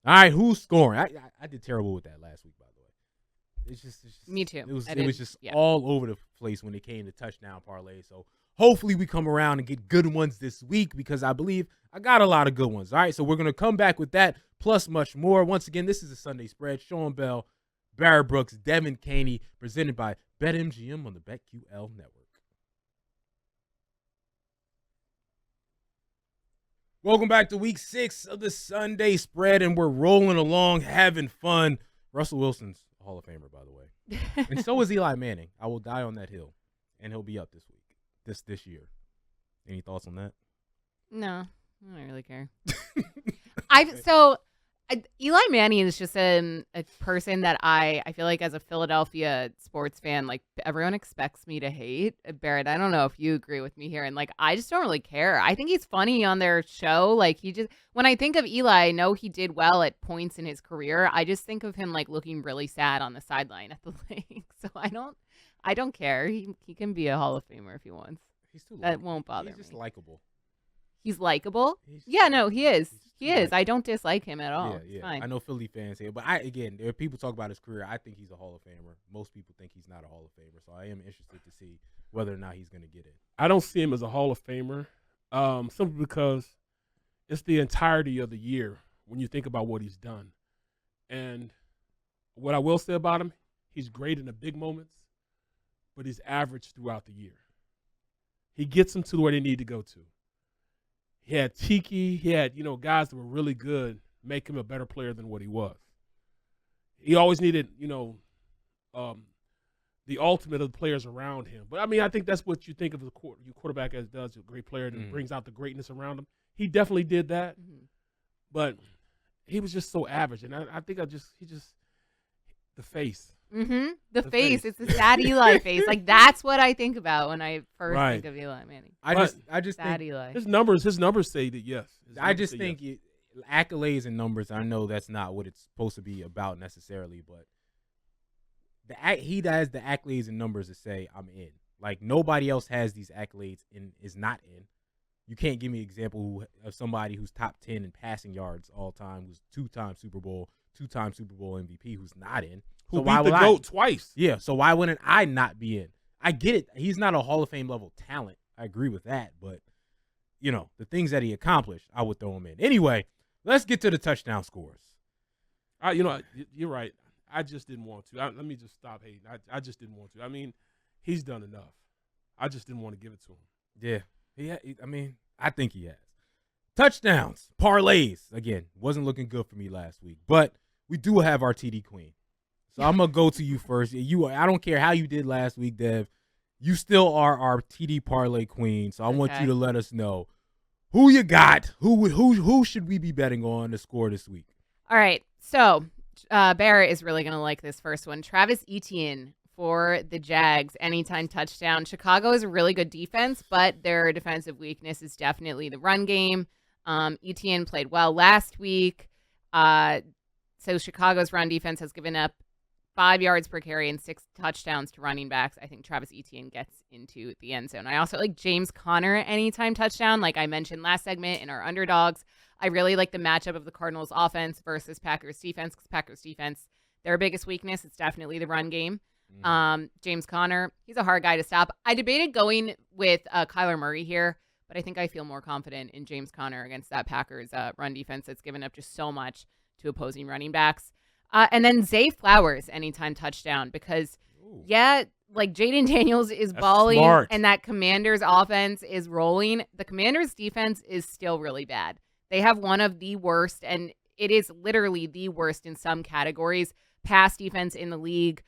A: All right, who's scoring? I did terrible with that last week, by the way. It's just
B: Me too.
A: It was
B: I did,
A: just
B: yeah.
A: all over the place when it came to touchdown parlays. So hopefully we come around and get good ones this week because I believe I got a lot of good ones. All right, so we're going to come back with that plus much more. Once again, this is a Sunday Spread. Sean Bell, Barrett Brooks, Devin Caney, presented by BetMGM on the BetQL Network. Welcome back to week 6 of the Sunday Spread, and we're rolling along, having fun. Russell Wilson's a Hall of Famer, by the way. And so is Eli Manning. I will die on that hill, and he'll be up this week, this year. Any thoughts on that?
B: No, I don't really care. Eli Manning is just a person that I feel like as a Philadelphia sports fan, like everyone expects me to hate. Barrett, I don't know if you agree with me here, and like I just don't really care. I think he's funny on their show. Like when I think of Eli, I know he did well at points in his career. I just think of him like looking really sad on the sideline at the lake. So I don't care. He can be a Hall of Famer if he wants.
A: He's too
B: That won't bother
A: He's just
B: me.
A: likable.
B: He's likable.
A: He's-
B: Yeah, no, he is.
A: he's just
B: He
A: too
B: is.
A: likable.
B: I don't dislike him at all.
A: Yeah,
B: It's
A: yeah.
B: fine.
A: I know Philly fans here, but there are people talk about his career. I think he's a Hall of Famer. Most people think he's not a Hall of Famer, so I am interested to see whether or not he's going to get it.
C: I don't see him as a Hall of Famer, simply because it's the entirety of the year when you think about what he's done. And what I will say about him, he's great in the big moments, but he's average throughout the year. He gets them to where they need to go to. He had Tiki. He had, guys that were really good make him a better player than what he was. He always needed, the ultimate of the players around him. But, I think that's what you think of your quarterback as does, a great player that brings out the greatness around him. He definitely did that, but he was just so average. And I think he just the face.
B: The
C: The
B: face.
C: face.
B: It's a sad Eli face. Like that's what I think about when I first
C: Right.
B: think of Eli Manning.
A: I
C: But-
A: just
B: Sad
A: think
B: Eli.
C: His numbers say that yes. His
A: I
C: numbers
A: just
C: say
A: think
C: yes.
A: accolades and numbers. I know that's not what it's supposed to be about necessarily, but he has the accolades and numbers to say I'm in. Like nobody else has these accolades and is not in. You can't give me an example of somebody who's top 10 in passing yards all time, who's two-time Super Bowl MVP, who's not in.
C: Who
A: So why
C: beat the
A: would
C: GOAT twice.
A: Yeah, so why wouldn't I not be in? I get it. He's not a Hall of Fame level talent. I agree with that, but the things that he accomplished, I would throw him in. Anyway, let's get to the touchdown scores.
C: You're right. I just didn't want to. Let me just stop hating. I just didn't want to. I mean, he's done enough. I just didn't want to give it to him.
A: Yeah. I think he has. Touchdowns, parlays. Again, wasn't looking good for me last week, but we do have our TD queen. So I'm going to go to you first. I don't care how you did last week, Dev. You still are our TD parlay queen. So I want you to let us know who you got. Who should we be betting on to score this week?
B: All right. So Barrett is really going to like this first one. Travis Etienne for the Jags, anytime touchdown. Chicago is a really good defense, but their defensive weakness is definitely the run game. Etienne played well last week. So Chicago's run defense has given up 5 yards per carry and 6 touchdowns to running backs. I think Travis Etienne gets into the end zone. I also like James Conner anytime touchdown, like I mentioned last segment in our underdogs. I really like the matchup of the Cardinals offense versus Packers defense, because Packers defense, their biggest weakness is definitely the run game. James Conner, he's a hard guy to stop. I debated going with Kyler Murray here, but I think I feel more confident in James Conner against that Packers run defense that's given up just so much to opposing running backs. And then Zay Flowers anytime touchdown, because like Jaden Daniels is balling
A: smart.
B: And that Commanders offense is rolling. The Commanders defense is still really bad. They have one of the worst, and it is literally the worst in some categories, pass defense in the league.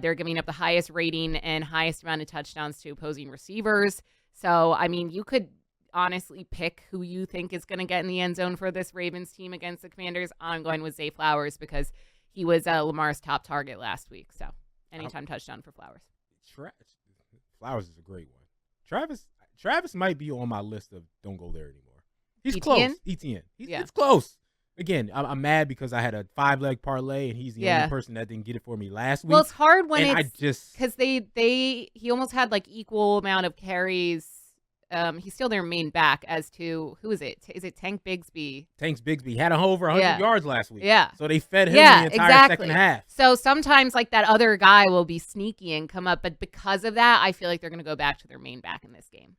B: They're giving up the highest rating and highest amount of touchdowns to opposing receivers. So, I mean, you could honestly pick who you think is going to get in the end zone for this Ravens team against the Commanders. I'm going with Zay Flowers because he was Lamar's top target last week. So, anytime touchdown for Flowers.
A: Flowers is a great one. Travis might be on my list of don't go there anymore. He's
B: Etienne?
A: close. Etienne. It's close. Again, I'm mad because I had a 5-leg parlay, and he's the only person that didn't get it for me last week.
B: Well, it's hard when
A: and
B: it's because he almost had like equal amount of carries. He's still their main back as to who is it? Is it Tank Bigsby?
A: Tank Bigsby had over 100 yards last week.
B: Yeah.
A: So they fed him the entire second half.
B: So sometimes like that other guy will be sneaky and come up, but because of that, I feel like they're going to go back to their main back in this game.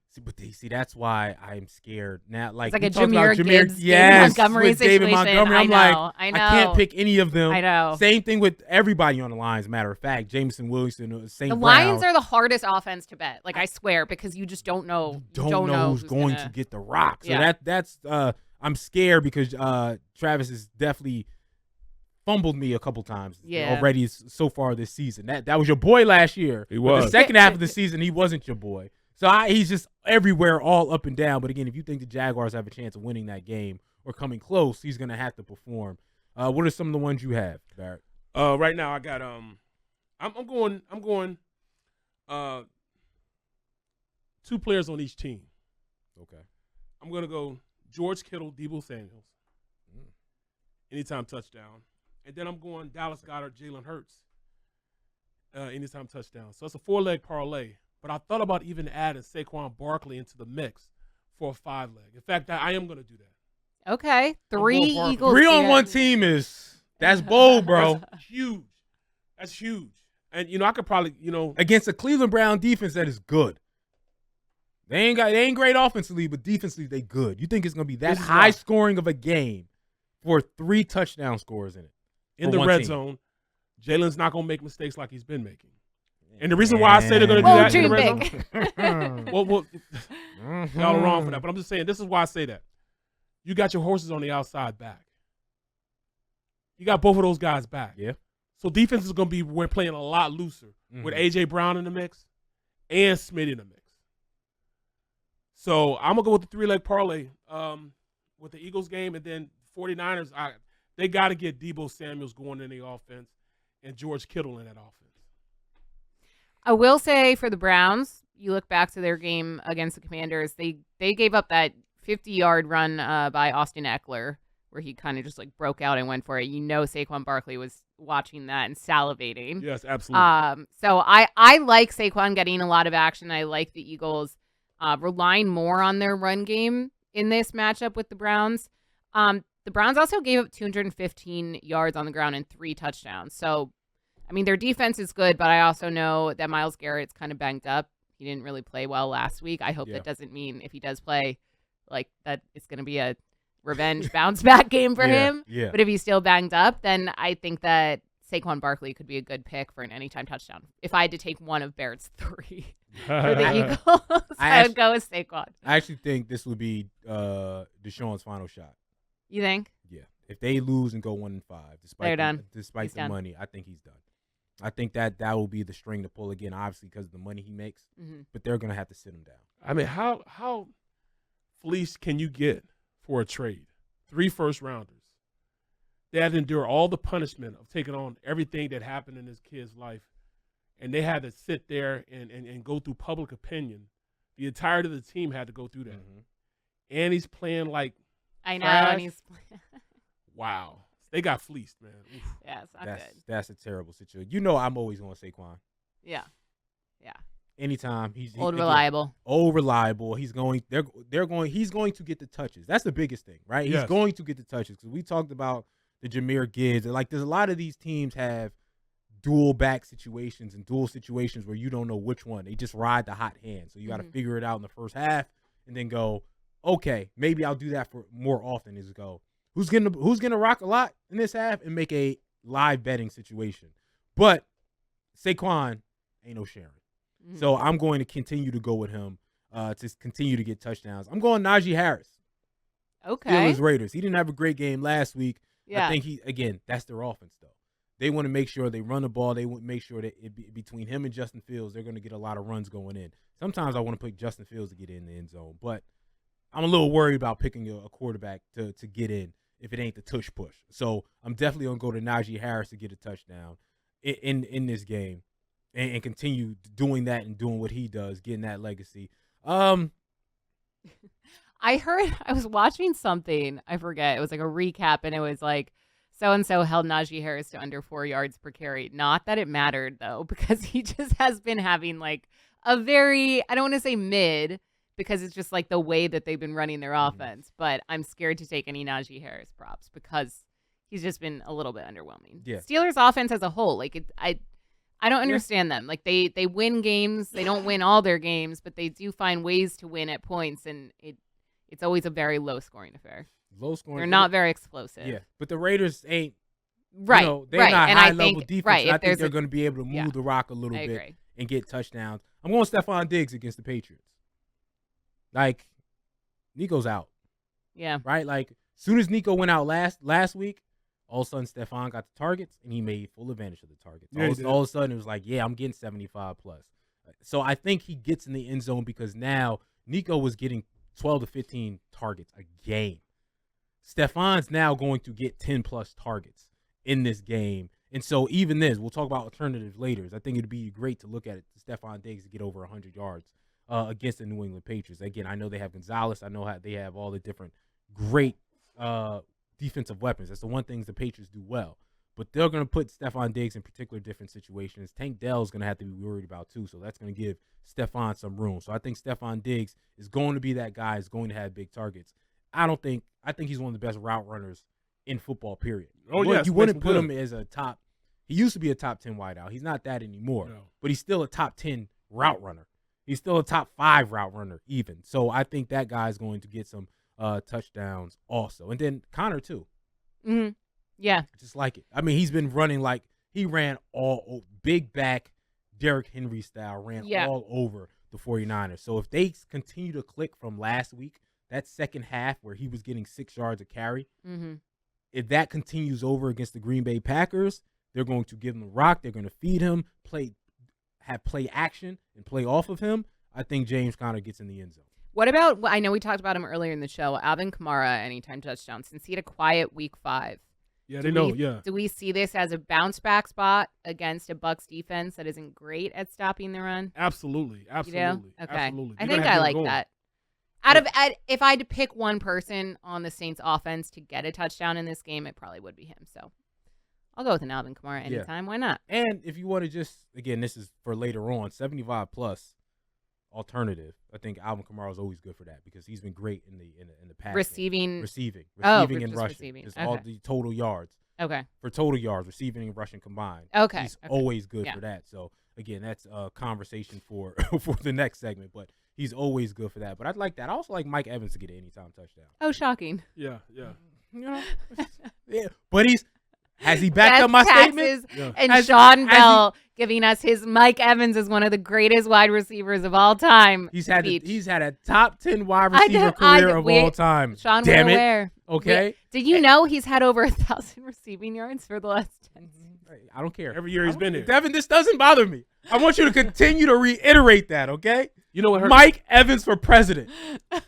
A: See, that's why I'm scared now. Like,
B: it's like a Jahmyr Gibbs,
A: David
B: Montgomery situation.
A: David Montgomery.
B: I know.
A: I can't pick any of them.
B: I know.
A: Same thing with everybody on the Lions. Matter of fact, Jameson Williamson, St. Brown.
B: The Lions are the hardest offense to bet. Like I swear, because you just don't know.
A: You don't know who's going to get the rock. So that's I'm scared because Travis has definitely fumbled me a couple times already so far this season. That was your boy last year.
C: He was.
A: The second half of the season, he wasn't your boy. So he's just everywhere, all up and down. But again, if you think the Jaguars have a chance of winning that game or coming close, he's going to have to perform. What are some of the ones you have, Barrett?
C: Right now I got I'm going 2 players on each team.
A: Okay.
C: I'm going to go George Kittle, Deebo Samuels. Anytime touchdown. And then I'm going Dallas Goedert, Jalen Hurts. Anytime touchdown. So it's a 4-leg parlay. But I thought about even adding Saquon Barkley into the mix for a 5-leg. In fact, I am going to do that.
B: Okay. 3 Eagles.
A: 3 on one team that's bold, bro.
C: That's huge. That's huge. And, I could probably,
A: against a Cleveland Brown defense that is good. They ain't great offensively, but defensively they good. You think it's going to be that high scoring of a game for 3 touchdown scores in it?
C: In the red zone, Jalen's not going to make mistakes like he's been making. And the reason why I say they're going to do that in the red zone, y'all are wrong for that. But I'm just saying, this is why I say that. You got your horses on the outside back. You got both of those guys back.
A: Yeah.
C: So defense is going to be playing a lot looser with A.J. Brown in the mix and Smith in the mix. So I'm going to go with the 3-leg parlay with the Eagles game. And then 49ers, they got to get Deebo Samuels going in the offense and George Kittle in that offense.
B: I will say for the Browns, you look back to their game against the Commanders, they gave up that 50-yard run by Austin Eckler where he kind of just like broke out and went for it. Saquon Barkley was watching that and salivating.
C: Yes, absolutely.
B: So I like Saquon getting a lot of action. I like the Eagles relying more on their run game in this matchup with the Browns. The Browns also gave up 215 yards on the ground and 3 touchdowns. So, I mean, their defense is good, but I also know that Myles Garrett's kind of banged up. He didn't really play well last week. I hope that doesn't mean if he does play, like that it's going to be a revenge bounce back game for him.
A: Yeah.
B: But if he's still banged up, then I think that Saquon Barkley could be a good pick for an anytime touchdown. If I had to take one of Barrett's 3 for the Eagles, I would go with Saquon.
A: I actually think this would be Deshaun's final shot.
B: You think?
A: Yeah. If they lose and go 1-5,
B: They're done.
A: despite
B: He's
A: the
B: done.
A: money, I think he's done. I think that will be the string to pull again, obviously because of the money he makes.
B: Mm-hmm.
A: But they're gonna have to sit him down.
C: I mean, how fleeced can you get for a trade? 3 first-rounders. They had to endure all the punishment of taking on everything that happened in this kid's life, and they had to sit there and go through public opinion. The entirety of the team had to go through that.
A: Mm-hmm.
C: And he's playing like
B: I know,
C: trash.
B: and he's
C: Wow. They got fleeced, man. Oof.
B: yeah, it's not good.
A: That's a terrible situation. You know, I'm always going to Saquon.
B: Yeah,
A: Anytime
B: old reliable.
A: Old reliable. He's going. They're going. He's going to get the touches. That's the biggest thing, right? He's
C: Yes.
A: going to get the touches because we talked about the Jahmyr Gibbs. Like, there's a lot of these teams have dual back situations and dual situations where you don't know which one. They just ride the hot hand. So you got to figure it out in the first half and then go, okay, maybe I'll do that for more often. Is go, who's gonna rock a lot in this half and make a live betting situation. But Saquon ain't no Sharon. So I'm going to continue to go with him to continue to get touchdowns. I'm going Najee Harris.
B: Okay.
A: Steelers Raiders. He didn't have a great game last week.
B: Yeah.
A: I think that's their offense though. They want to make sure they run the ball. They want to make sure that between him and Justin Fields, they're going to get a lot of runs going in. Sometimes I want to pick Justin Fields to get in the end zone, but I'm a little worried about picking a quarterback to get in if it ain't the tush push. So I'm definitely going to go to Najee Harris to get a touchdown in this game and continue doing that and doing what he does, getting that legacy.
B: I was watching something, I forget, it was like a recap, and it was like, so-and-so held Najee Harris to under 4 yards per carry. Not that it mattered, though, because he just has been having like a very, I don't want to say mid, because it's just like the way that they've been running their offense, but I'm scared to take any Najee Harris props because he's just been a little bit underwhelming.
A: Yeah.
B: Steelers offense as a whole, like I don't understand them. Like they win games. They don't win all their games, but they do find ways to win at points, and it's always a very low scoring affair.
A: Low scoring.
B: They're not very explosive.
A: Yeah, but the Raiders ain't.
B: Right.
A: They're
B: right.
A: not
B: And
A: high
B: I
A: level
B: think,
A: defense.
B: right,
A: I
B: if
A: think they're
B: there's
A: going to be able to move
B: yeah,
A: the rock a little
B: I
A: bit
B: agree.
A: and get touchdowns. I'm going Stephon Diggs against the Patriots. Like, Nico's out.
B: Yeah.
A: Right? Like, soon as Nico went out last week, all of a sudden Stephon got the targets, and he made full advantage of the targets.
C: Yeah,
A: All of a sudden, it was like, yeah, I'm getting 75 plus. So I think he gets in the end zone because now Nico was getting 12 to 15 targets a game. Stephon's now going to get 10 plus targets in this game. And so even this, we'll talk about alternatives later. I think it'd be great to look at it, Stephon Diggs to get over 100 yards against the New England Patriots. Again, I know they have Gonzalez. I know how they have all the different great defensive weapons. That's the one thing the Patriots do well. But they're going to put Stephon Diggs in particular different situations. Tank Dell's going to have to be worried about too, so that's going to give Stephon some room. So I think Stephon Diggs is going to be that guy who's going to have big targets. I think he's one of the best route runners in football, period.
C: Oh, yes,
A: You wouldn't
C: makes
A: put
C: him
A: him as a top. He used to be a top 10 wideout. He's not that anymore.
C: No.
A: But he's still a top 10 route runner. He's still a top 5 route runner even. So I think that guy's going to get some touchdowns also. And then Connor too.
B: Mm-hmm. Yeah.
A: Just like it. I mean, he's been running like he ran all big back, Derrick Henry style, ran all over the 49ers. So if they continue to click from last week, that second half where he was getting 6 yards a carry, if that continues over against the Green Bay Packers, they're going to give him the rock. They're going to feed him, play action, and play off of him. I think James Conner gets in the end zone.
B: What about, I know we talked about him earlier in the show, Alvin Kamara, anytime touchdown, since he had a quiet week 5.
C: Yeah, they know, yeah.
B: Do we see this as a bounce back spot against a Bucs defense that isn't great at stopping the run?
C: Absolutely. Absolutely.
B: You know? Okay.
C: Absolutely.
B: I think I like that. If I had to pick one person on the Saints offense to get a touchdown in this game, it probably would be him. So I'll go with an Alvin Kamara anytime. Why not?
A: And if you want to just, again, this is for later on, 75 plus alternative. I think Alvin Kamara is always good for that because he's been great in the past.
B: Receiving
A: and rushing.
B: Receiving.
A: Just all the total yards.
B: Okay.
A: For total yards, receiving and rushing combined. He's always good for that. So again, that's a conversation for for the next segment. But He's always good for that. But I'd like that. I also like Mike Evans to get an anytime touchdown.
B: Oh, shocking.
C: Yeah.
A: You know, yeah. But has he backed up my statement?
C: Yeah.
B: And Sean Bell giving us his Mike Evans is one of the greatest wide receivers of all time.
A: He's had
B: speech.
A: he's had a top 10 wide receiver career of all time.
B: Sean,
A: damn
B: we're
A: it.
B: aware.
A: Okay.
B: Did you know he's had over 1,000 receiving yards for the last 10 seasons?
A: I don't care.
C: Every year he's been there.
A: Devin, this doesn't bother me. I want you to continue to reiterate that, okay?
C: You know what hurt?
A: Mike Evans for president.
B: I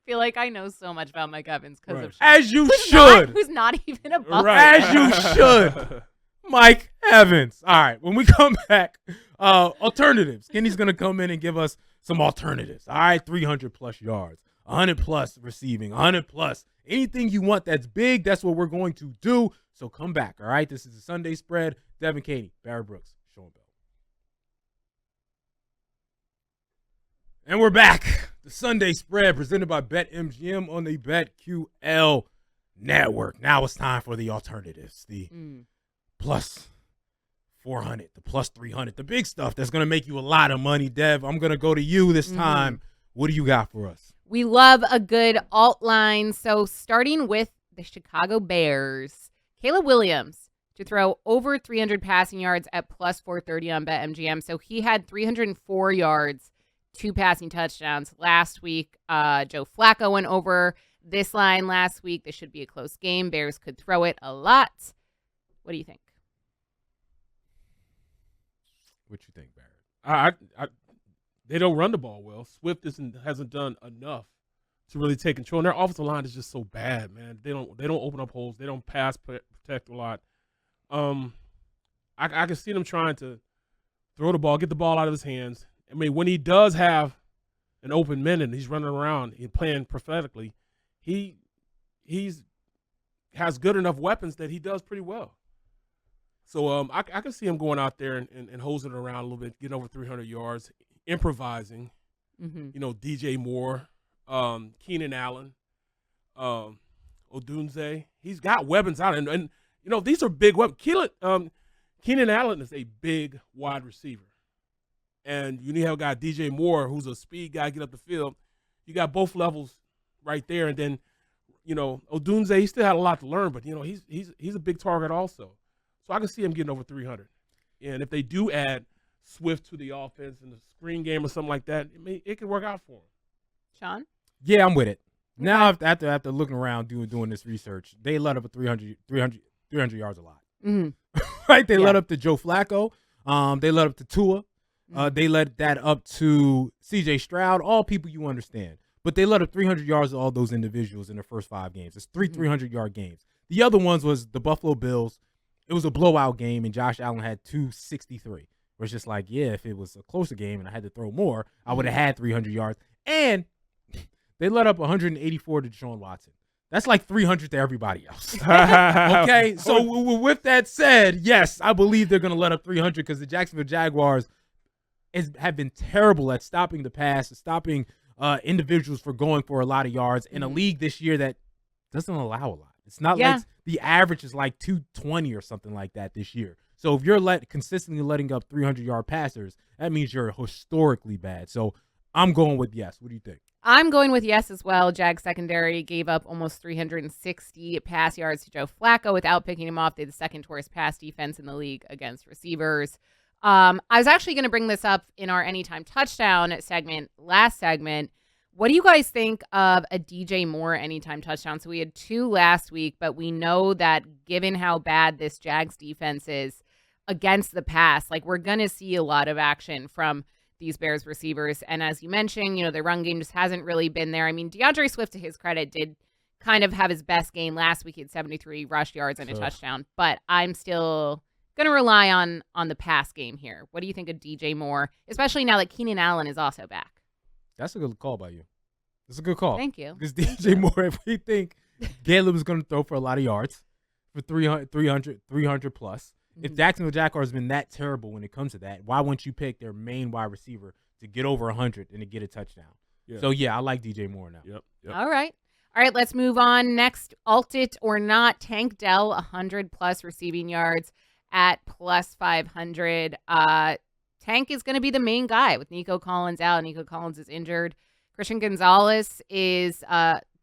B: feel like I know so much about Mike Evans because
C: Right.
B: of Sean.
A: As you should.
B: Who's not even a Buffalo.
C: Right.
A: As you should. Mike Evans. All right, when we come back, alternatives. Kenny's going to come in and give us some alternatives. All right, 300-plus yards, 100-plus receiving, 100-plus. Anything you want that's big, that's what we're going to do. So come back, all right? This is the Sunday Spread. Devin Caney, Barrett Brooks, Sean Bell. And we're back. The Sunday Spread presented by BetMGM on the BetQL Network. Now it's time for the alternatives. The plus 400, the plus 300, the big stuff that's going to make you a lot of money. Dev, I'm going to go to you this time. What do you got for us?
B: We love a good alt line. So starting with the Chicago Bears, Caleb Williams to throw over 300 passing yards at plus 430 on BetMGM. So he had 304 yards, 2 passing touchdowns last week. Joe Flacco went over this line last week. This should be a close game. Bears could throw it a lot. What do you think?
A: What you think, Barrett?
C: They don't run the ball well. Swift hasn't done enough to really take control. And their offensive line is just so bad, man. They don't open up holes. They don't pass protect a lot. I can see them trying to throw the ball, get the ball out of his hands. I mean, when he does have an open minute and he's running around and playing prophetically, he has good enough weapons that he does pretty well. So I can see him going out there and hosing it around a little bit, getting over 300 yards, improvising.
B: Mm-hmm.
C: You know, DJ Moore, Keenan Allen, Odunze. He's got weapons out, and you know these are big weapons. Keenan Allen is a big wide receiver, and you have a guy DJ Moore who's a speed guy, get up the field. You got both levels right there, and then you know Odunze. He still had a lot to learn, but you know he's a big target also. So I can see him getting over 300. And if they do add Swift to the offense and the screen game or something like that, it could work out for him.
B: Sean?
A: Yeah, I'm with it. Now, after looking around doing this research, they let up a 300 yards a lot.
B: Mm-hmm.
A: Right? They let up to Joe Flacco. They let up to Tua. They let that up to C.J. Stroud, all people you understand. But they let up 300 yards to all those individuals in their first 5 games. It's 300-yard games. The other ones was the Buffalo Bills. It was a blowout game, and Josh Allen had 263. Where it's just like, yeah, if it was a closer game and I had to throw more, I would have had 300 yards. And they let up 184 to Deshaun Watson. That's like 300 to everybody else. Okay, so with that said, yes, I believe they're going to let up 300 because the Jacksonville Jaguars have been terrible at stopping the pass, stopping individuals for going for a lot of yards in a league this year that doesn't allow a lot. It's not like the average is like 220 or something like that this year. So if you're consistently letting up 300-yard passers, that means you're historically bad. So I'm going with yes. What do you think?
B: I'm going with yes as well. Jag secondary gave up almost 360 pass yards to Joe Flacco without picking him off. They had the second worst pass defense in the league against receivers. I was actually going to bring this up in our Anytime Touchdown segment, last segment. What do you guys think of a DJ Moore anytime touchdown? So we had 2 last week, but we know that given how bad this Jags defense is against the pass, like we're going to see a lot of action from these Bears receivers. And as you mentioned, you know, their run game just hasn't really been there. I mean, DeAndre Swift, to his credit, did kind of have his best game last week. He had 73 rush yards and a touchdown, but I'm still going to rely on the pass game here. What do you think of DJ Moore, especially now that Keenan Allen is also back?
A: That's a good call by you. That's a good call.
B: Thank you.
A: Because DJ Moore, if we think Caleb is going to throw for a lot of yards, for 300 plus, if Jacksonville Jaguars has been that terrible when it comes to that, why wouldn't you pick their main wide receiver to get over 100 and to get a touchdown? Yeah. So, yeah, I like DJ Moore now.
C: Yep.
B: All right, let's move on. Next, alt it or not, Tank Dell, 100-plus receiving yards at plus 500. Tank Tank is going to be the main guy with Nico Collins out. Nico Collins is injured. Christian Gonzalez is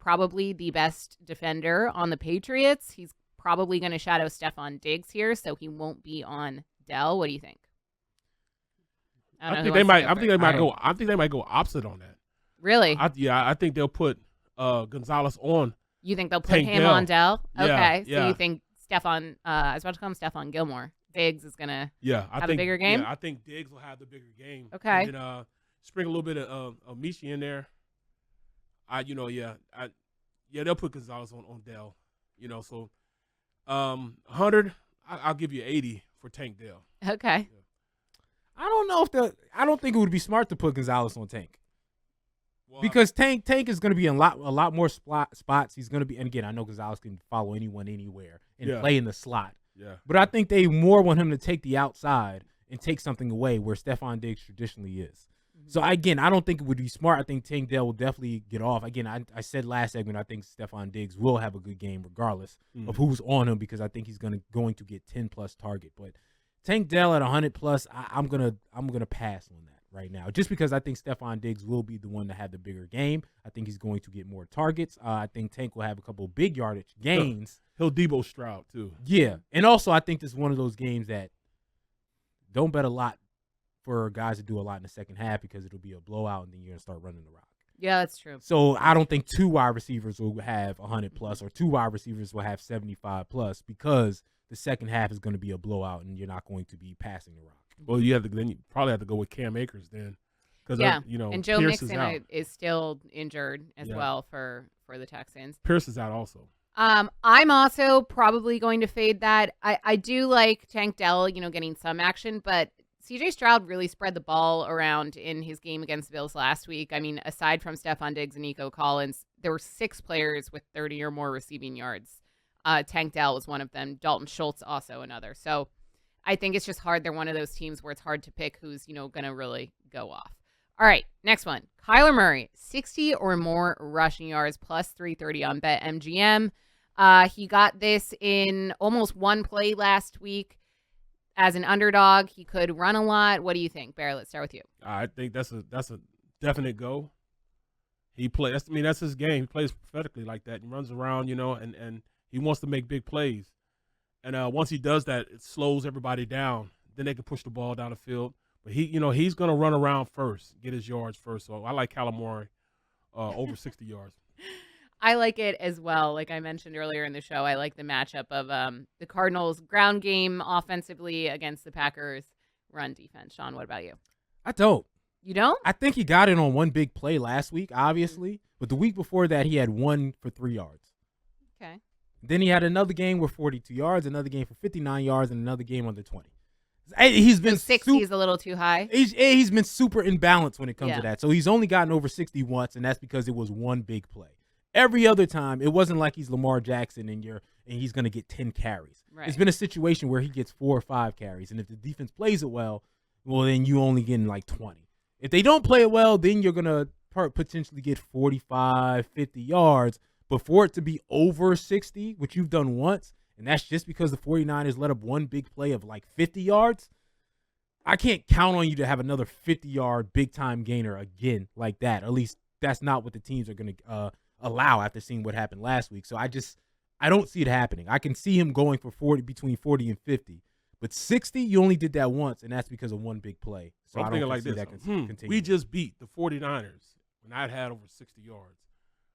B: probably the best defender on the Patriots. He's probably going to shadow Stephon Diggs here, so he won't be on Dell. What do you think?
C: I think they might. I think they might go opposite on that.
B: Really?
C: I think they'll put Gonzalez on.
B: You think they'll put
C: Tank
B: him
C: Dell.
B: on Dell? Okay.
C: Yeah.
B: So you think Stephon? I was about to call him Stephon Gilmore. Diggs is gonna
C: have
B: a bigger game?
C: Yeah, I think Diggs will have the bigger game.
B: Okay.
C: And then, spring a little bit of Michi in there. They'll put Gonzalez on Dell. So 100, I'll give you 80 for Tank Dell.
B: Okay.
A: I don't know I don't think it would be smart to put Gonzalez on Tank.
C: Well,
A: Because Tank is going to be in a lot more spots. He's going to be, and again, I know Gonzalez can follow anyone anywhere and play in the slot.
C: Yeah.
A: But I think they more want him to take the outside and take something away where Stephon Diggs traditionally is. So, again, I don't think it would be smart. I think Tank Dell will definitely get off. Again, I said last segment I think Stephon Diggs will have a good game regardless of who's on him because I think he's going to get 10-plus target. But Tank Dell at 100-plus, I'm gonna pass on that right now just because I think Stephon Diggs will be the one to have the bigger game. I think he's going to get more targets. I think Tank will have a couple big yardage gains.
C: He'll Debo Stroud, too.
A: Yeah, and also I think this is one of those games that don't bet a lot for guys to do a lot in the second half because it'll be a blowout and then you're going to start running the rock.
B: Yeah, that's true.
A: So I don't think 2 wide receivers will have 100-plus or 2 wide receivers will have 75-plus because the second half is going to be a blowout and you're not going to be passing the rock.
C: Well, you probably have to go with Cam Akers then.
B: Yeah,
C: and
B: Joe
C: Pierce
B: Mixon is still injured as well for the Texans.
C: Pierce is out also.
B: I'm also probably going to fade that. I do like Tank Dell, getting some action, but CJ Stroud really spread the ball around in his game against the Bills last week. I mean, aside from Stephon Diggs and Nico Collins, there were 6 players with 30 or more receiving yards. Tank Dell was one of them. Dalton Schultz also another. So I think it's just hard. They're one of those teams where it's hard to pick who's, going to really go off. All right, next one. Kyler Murray, 60 or more rushing yards plus 330 on BetMGM. He got this in almost one play last week. As an underdog, he could run a lot. What do you think, Bear? Let's start with you.
C: I think that's a definite go. He plays. That's his game. He plays prophetically like that. He runs around, and he wants to make big plays. And once he does that, it slows everybody down. Then they can push the ball down the field. But he's going to run around first, get his yards first. So I like Kyler Murray over 60 yards.
B: I like it as well. Like I mentioned earlier in the show, I like the matchup of the Cardinals' ground game offensively against the Packers' run defense. Sean, what about you?
A: I don't.
B: You don't?
A: I think he got it on one big play last week, obviously. But the week before that, he had 1 for 3 yards.
B: Okay.
A: Then he had another game with 42 yards, another game for 59 yards, and another game under 20. He's been
B: 60 is a little too high.
A: He's been super imbalanced when it comes
B: Yeah.
A: to that. So he's only gotten over 60 once, and that's because it was one big play. Every other time, it wasn't like he's Lamar Jackson and he's going to get 10 carries.
B: Right.
A: It's been a situation where he gets 4 or 5 carries, and if the defense plays it well, then you only getting like 20. If they don't play it well, then you're going to potentially get 45, 50 yards. But for it to be over 60, which you've done once, and that's just because the 49ers let up one big play of like 50 yards, I can't count on you to have another 50-yard big-time gainer again like that. At least that's not what the teams are going to allow after seeing what happened last week. So I don't see it happening. I can see him going for between 40 and 50. But 60, you only did that once, and that's because of one big play. So
C: I'm
A: I
C: thinking
A: don't
C: like
A: see
C: this.
A: that continue.
C: We just beat the 49ers when I had over 60 yards.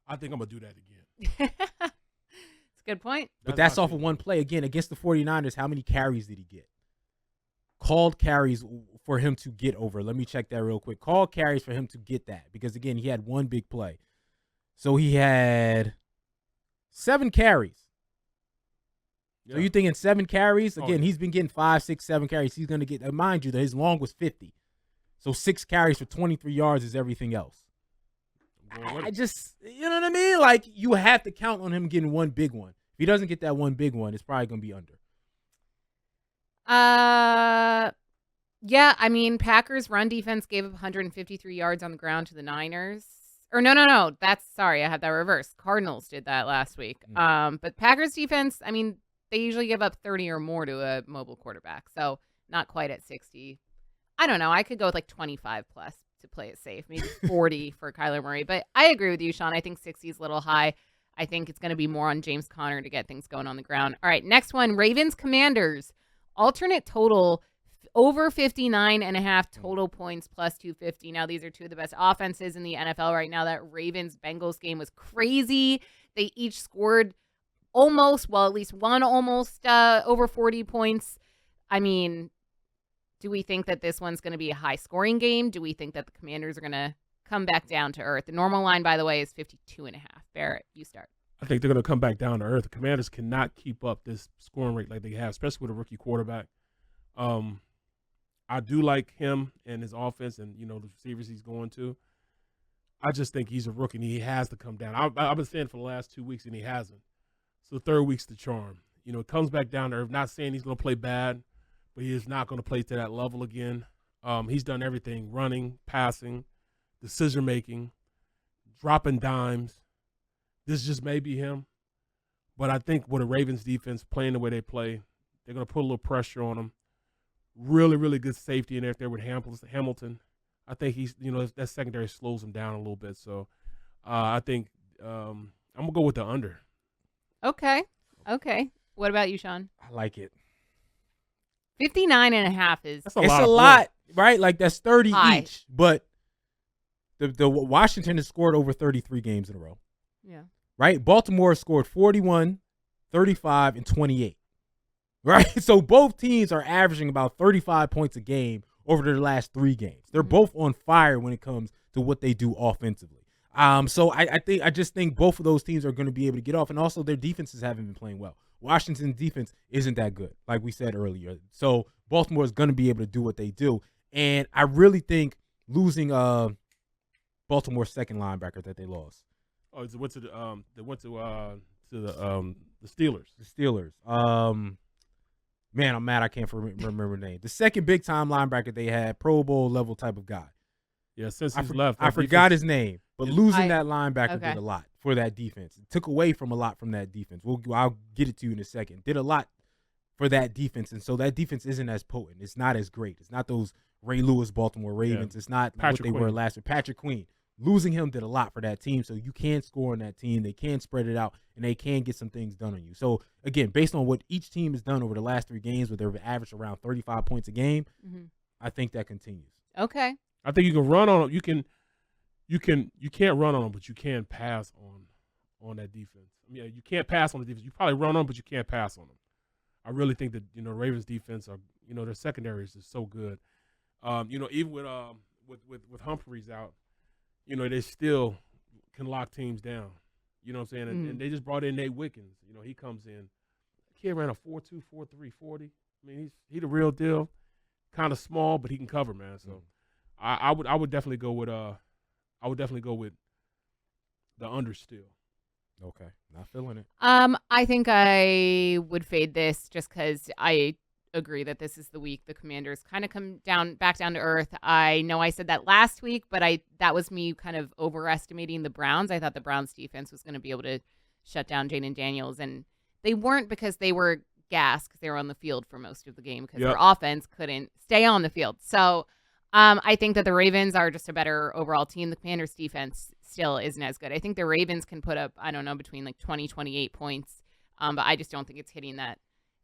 C: I think I'm going to do that again.
B: It's a good point.
A: But that's
C: my
A: off of
C: opinion.
A: one play. Again, against the 49ers, how many carries did he get? Called carries for him to get over. Let me check that real quick. Called carries for him to get that. Because, again, he had one big play. So he had 7 carries.
C: Yeah.
A: So you're thinking 7 carries? Again,
C: yeah.
A: he's been getting 5, 6, 7 carries. He's going to get, mind you, that his long was 50. So 6 carries for 23 yards is everything else. I just, you know what I mean? Like, you have to count on him getting one big one. If he doesn't get that one big one, it's probably going to be under.
B: Yeah, I mean, Packers run defense gave up 153 yards on the ground to the Niners. Or no. Sorry, I had that reversed. Cardinals did that last week. But Packers defense, I mean, they usually give up 30 or more to a mobile quarterback. So not quite at 60. I don't know. I could go with like 25 plus to play it safe, maybe 40 for Kyler Murray. But I agree with you, Sean. I think 60 is a little high. I think it's going to be more on James Conner to get things going on the ground. All right, next one, Ravens Commanders. Alternate total over 59.5 total points plus 250. Now, these are two of the best offenses in the NFL right now. That Ravens-Bengals game was crazy. They each scored at least one almost over 40 points. I mean, do we think that this one's going to be a high-scoring game? Do we think that the Commanders are going to come back down to earth? The normal line, by the way, is 52.5. Barrett, you start.
C: I think they're going to come back down to earth. The Commanders cannot keep up this scoring rate like they have, especially with a rookie quarterback. I do like him and his offense and, the receivers he's going to. I just think he's a rookie and he has to come down. I've been saying for the last 2 weeks and he hasn't. So the third week's the charm. It comes back down to earth. Not saying he's going to play bad, but he is not going to play to that level again. He's done everything, running, passing, decision-making, dropping dimes. This just may be him. But I think with the Ravens defense playing the way they play, they're going to put a little pressure on him. Really, really good safety in there with Hamilton. I think he's, that secondary slows him down a little bit. So I think I'm going to go with the under.
B: Okay. What about you, Sean?
A: I like it.
B: 59.5 is
C: That's
A: It's a lot, right? Like that's 30
B: high.
A: each. But the Washington has scored over 33 games in a row.
B: Yeah.
A: Right? Baltimore scored 41, 35, and 28. Right? So both teams are averaging about 35 points a game over their last 3 games. They're both on fire when it comes to what they do offensively. So I just think both of those teams are going to be able to get off, and also their defenses haven't been playing well. Washington's defense isn't that good, like we said earlier. So Baltimore is going to be able to do what they do, and I really think losing Baltimore's second linebacker that they lost.
C: Oh, they went to the Steelers.
A: The Steelers. Man, I'm mad I can't remember the name. The second big time linebacker they had, Pro Bowl level type of guy.
C: Yeah, since he's left.
A: I forgot his name, but losing that linebacker
B: okay.
A: did a lot for that defense. It took away from a lot from that defense. I'll get it to you in a second. Did a lot for that defense, and so that defense isn't as potent. It's not as great. It's not those Ray Lewis Baltimore Ravens. Yeah. It's not what they were last year. Patrick Queen. Losing him did a lot for that team, so you can score on that team. They can spread it out, and they can get some things done on you. So, again, based on what each team has done over the last 3 games, where they've averaged around 35 points a game, I think that continues.
B: Okay.
C: I think you can run on them. You can't run on them, but you can pass on that defense. I mean, you can't pass on the defense. You probably run on them, but you can't pass on them. I really think that Ravens defense are their secondary is just so good. Even with Humphreys out. They still can lock teams down. You know what I'm saying? And they just brought in Nate Wickens. He comes in. The kid ran a 4.2, 4.3, 40. I mean, he's the real deal. Kind of small, but he can cover, man. So I would definitely go with the under still.
A: Okay, not feeling it.
B: I think I would fade this just because I agree that this is the week the Commanders kind of come back down to earth. I know I said that last week, but that was me kind of overestimating the Browns. I thought the Browns defense was going to be able to shut down Jaden Daniels, and they weren't because they were gassed because they were on the field for most of the game because their offense couldn't stay on the field. So I think that the Ravens are just a better overall team. The Commanders defense still isn't as good. I think the Ravens can put up, I don't know, between like 20, 28 points, but I just don't think it's hitting that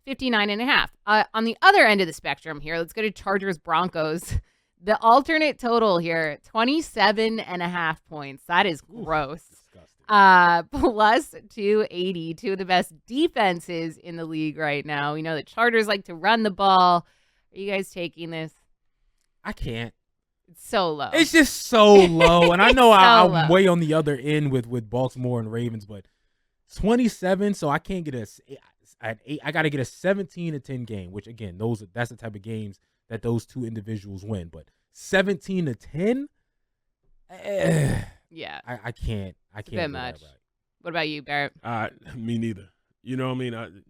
B: 59.5. On the other end of the spectrum here, let's go to Chargers Broncos. The alternate total here, 27.5 points. That is gross. Plus 280, two of the best defenses in the league right now. We know the Chargers like to run the ball. Are you guys taking this?
A: I can't.
B: It's so low.
A: It's just so low. And I know I'm
B: low.
A: way on the other end with Baltimore and Ravens, but 27, so I can't get I got to get a 17-10 game, which again, that's the type of games that those two individuals win. But 17-10,
B: yeah,
A: I can't. I can't.
B: A bit much. Right. What about you, Barrett?
C: Me neither. You know what I mean?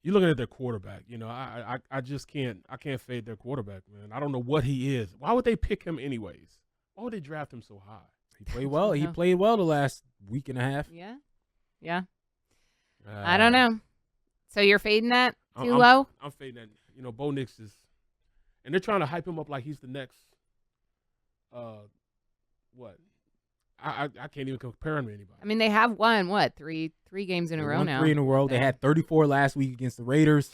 C: You're looking at their quarterback. I just can't. I can't fade their quarterback, man. I don't know what he is. Why would they pick him anyways? Why would they draft him so high?
A: He played well. He played well the last week and a half.
B: Yeah. I don't know. So you're fading that too low?
C: I'm fading that. You know, Bo Nix is, and they're trying to hype him up like he's the next. What? I can't even compare him to anybody.
B: I mean, they have won three games in a
A: They
B: row
A: won
B: now.
A: 3 in a row. They
B: Yeah.
A: had 34 last week against the Raiders.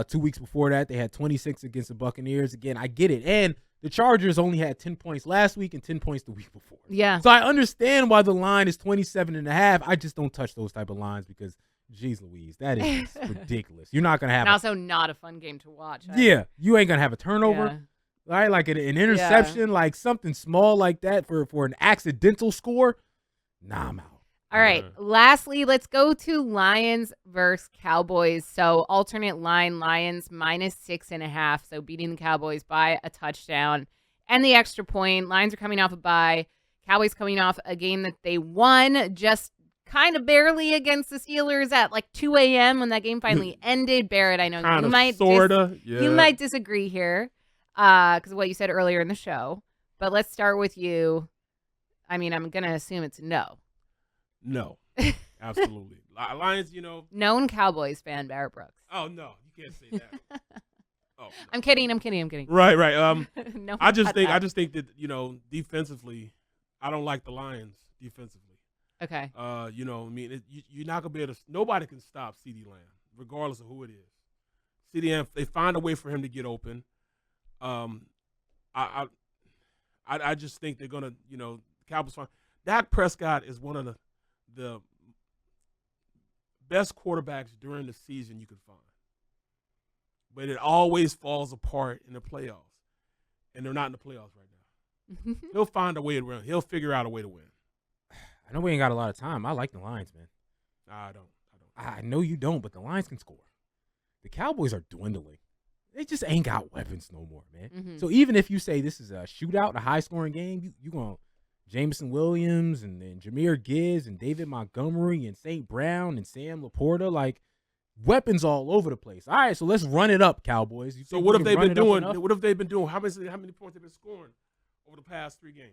A: 2 weeks before that, they had 26 against the Buccaneers. Again, I get it. And the Chargers only had 10 points last week and 10 points the week before.
B: Yeah.
A: So I understand why the line is 27.5. I just don't touch those type of lines because, geez Louise, that is just ridiculous. You're not going to have
B: And also not a fun game to watch.
A: yeah, you ain't going to have a turnover.
B: Yeah.
A: Right, like an interception, like something small like that for an accidental score. Nah, I'm out.
B: All right. Lastly, let's go to Lions versus Cowboys. So alternate line, Lions -6.5. So beating the Cowboys by a touchdown and the extra point. Lions are coming off a bye. Cowboys coming off a game that they won just kind of barely against the Steelers at like 2 a.m. when that game finally ended. Barrett, I know you might you might disagree here because of what you said earlier in the show. But let's start with you. I mean, I'm going to assume it's no.
C: No, absolutely. Lions, you know.
B: Known Cowboys fan, Barrett Brooks.
C: Oh no, you can't say that. Oh, no.
B: I'm kidding.
C: Right.
B: No,
C: I just think that, you know, defensively, I don't like the Lions defensively.
B: Okay.
C: You know, I mean, you're not gonna be able to. Nobody can stop CeeDee Lamb, regardless of who it is. CeeDee Lamb, they find a way for him to get open. I just think they're gonna, you know, Cowboys. Dak Prescott is one of the best quarterbacks during the season you can find. But it always falls apart in the playoffs. And they're not in the playoffs right now. He'll find a way to win. He'll figure out a way to win.
A: I know we ain't got a lot of time. I like the Lions, man.
C: I don't.
A: I know you don't, but the Lions can score. The Cowboys are dwindling. They just ain't got weapons no more, man.
B: Mhm.
A: So even if you say this is a shootout, a high-scoring game, you going Jameson Williams and Jahmyr Gibbs and David Montgomery and St. Brown and Sam Laporta, like weapons all over the place. All right, so let's run it up, Cowboys.
C: So what have they been doing? What have they been doing? How many points have they been scoring over the past 3 games?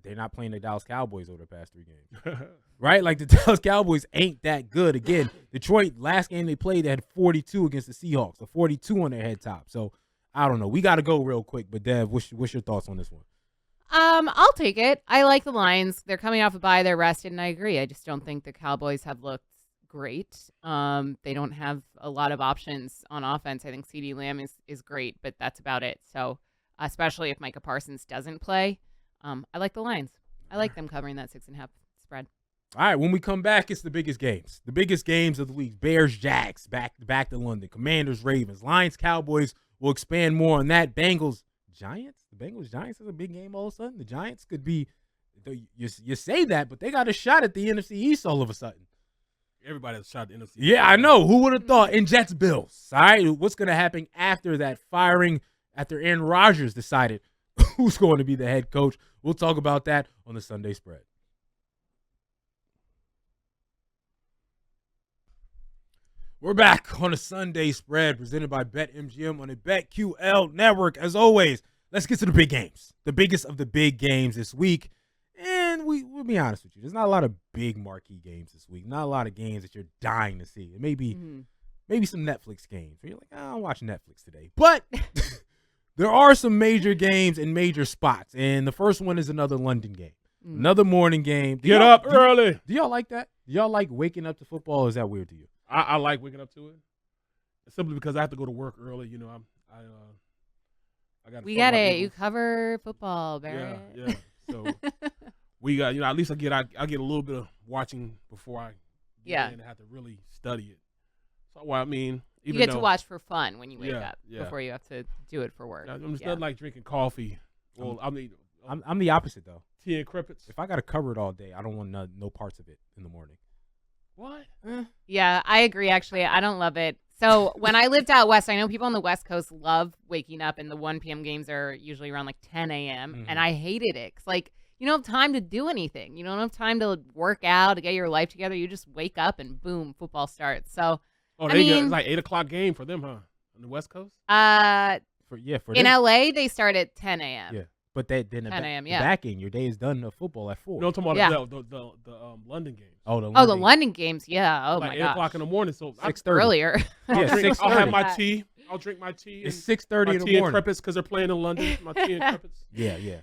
A: They're not playing the Dallas Cowboys over the past 3 games. Right? Like the Dallas Cowboys ain't that good. Again, Detroit, last game they played, they had 42 against the Seahawks, so 42 on their head top. So I don't know. We got to go real quick, but Dev, what's your thoughts on this one?
B: I'll take it. I like the Lions. They're coming off a bye. They're rested, and I agree. I just don't think the Cowboys have looked great. They don't have a lot of options on offense. I think CeeDee Lamb is great, but that's about it. So especially if Micah Parsons doesn't play, I like the Lions. I like them covering that 6.5 spread.
A: All right, when we come back, it's the biggest games. The biggest games of the week. Bears, Jags, back to London. Commanders, Ravens. Lions, Cowboys. We'll expand more on that. Bengals, Giants. The Bengals, Giants is a big game all of a sudden. The Giants could be, you say that, but they got a shot at the NFC East all of a sudden.
C: Everybody has a shot at the NFC East.
A: Yeah, I know. Who would have thought? And Jets, Bills. All right, what's going to happen after that firing, after Aaron Rodgers decided who's going to be the head coach? We'll talk about that on the Sunday Spread. We're back on a Sunday Spread presented by BetMGM on the BetQL network. As always, let's get to the big games, the biggest of the big games this week. And we'll be honest with you, there's not a lot of big marquee games this week. Not a lot of games that you're dying to see. Maybe some Netflix games where you're like, I'll watch Netflix today. But there are some major games and major spots. And the first one is another London game, another morning game.
C: Get up early.
A: Do y'all like that? Do y'all like waking up to football? Or is that weird to you?
C: I like waking up to it simply because I have to go to work early. You know, I got.
B: We got it. You cover football, Barry.
C: Yeah. So we got, you know, at least I get a little bit of watching before I get in and have to really study it. So well, I mean,
B: you get to watch for fun when you wake up before you have to do it for work.
C: I'm just not like drinking coffee. Well,
A: I'm the opposite though.
C: Tea and crickets.
A: If I got to cover it all day, I don't want no parts of it in the morning.
C: What?
B: Yeah, I agree, actually. I don't love it. So when I lived out west, I know people on the West Coast love waking up, and the 1 p.m. games are usually around like 10 a.m., and I hated it. Because, like, you don't have time to do anything. You don't have time to work out, to get your life together. You just wake up, and boom, football starts. So,
C: it's like 8 o'clock game for them, huh? On the West Coast?
A: In
B: LA, they start at 10 a.m.
A: Yeah. But then
B: 10 a.m.,
A: back end, your day is done of football at 4.
C: No, I'm talking about the London games.
A: Oh,
B: the London games, yeah. Oh,
C: like
B: my
C: 8
B: gosh.
C: o'clock in the morning, so
A: 6:30.
B: Earlier.
A: Yeah, 6:30.
C: I'll have my tea. I'll drink my tea.
A: It's
C: and
A: 6:30
C: my
A: in the
C: tea and
A: morning.
C: crumpets because they're playing in London. My tea and crumpets.
A: Yeah, yeah.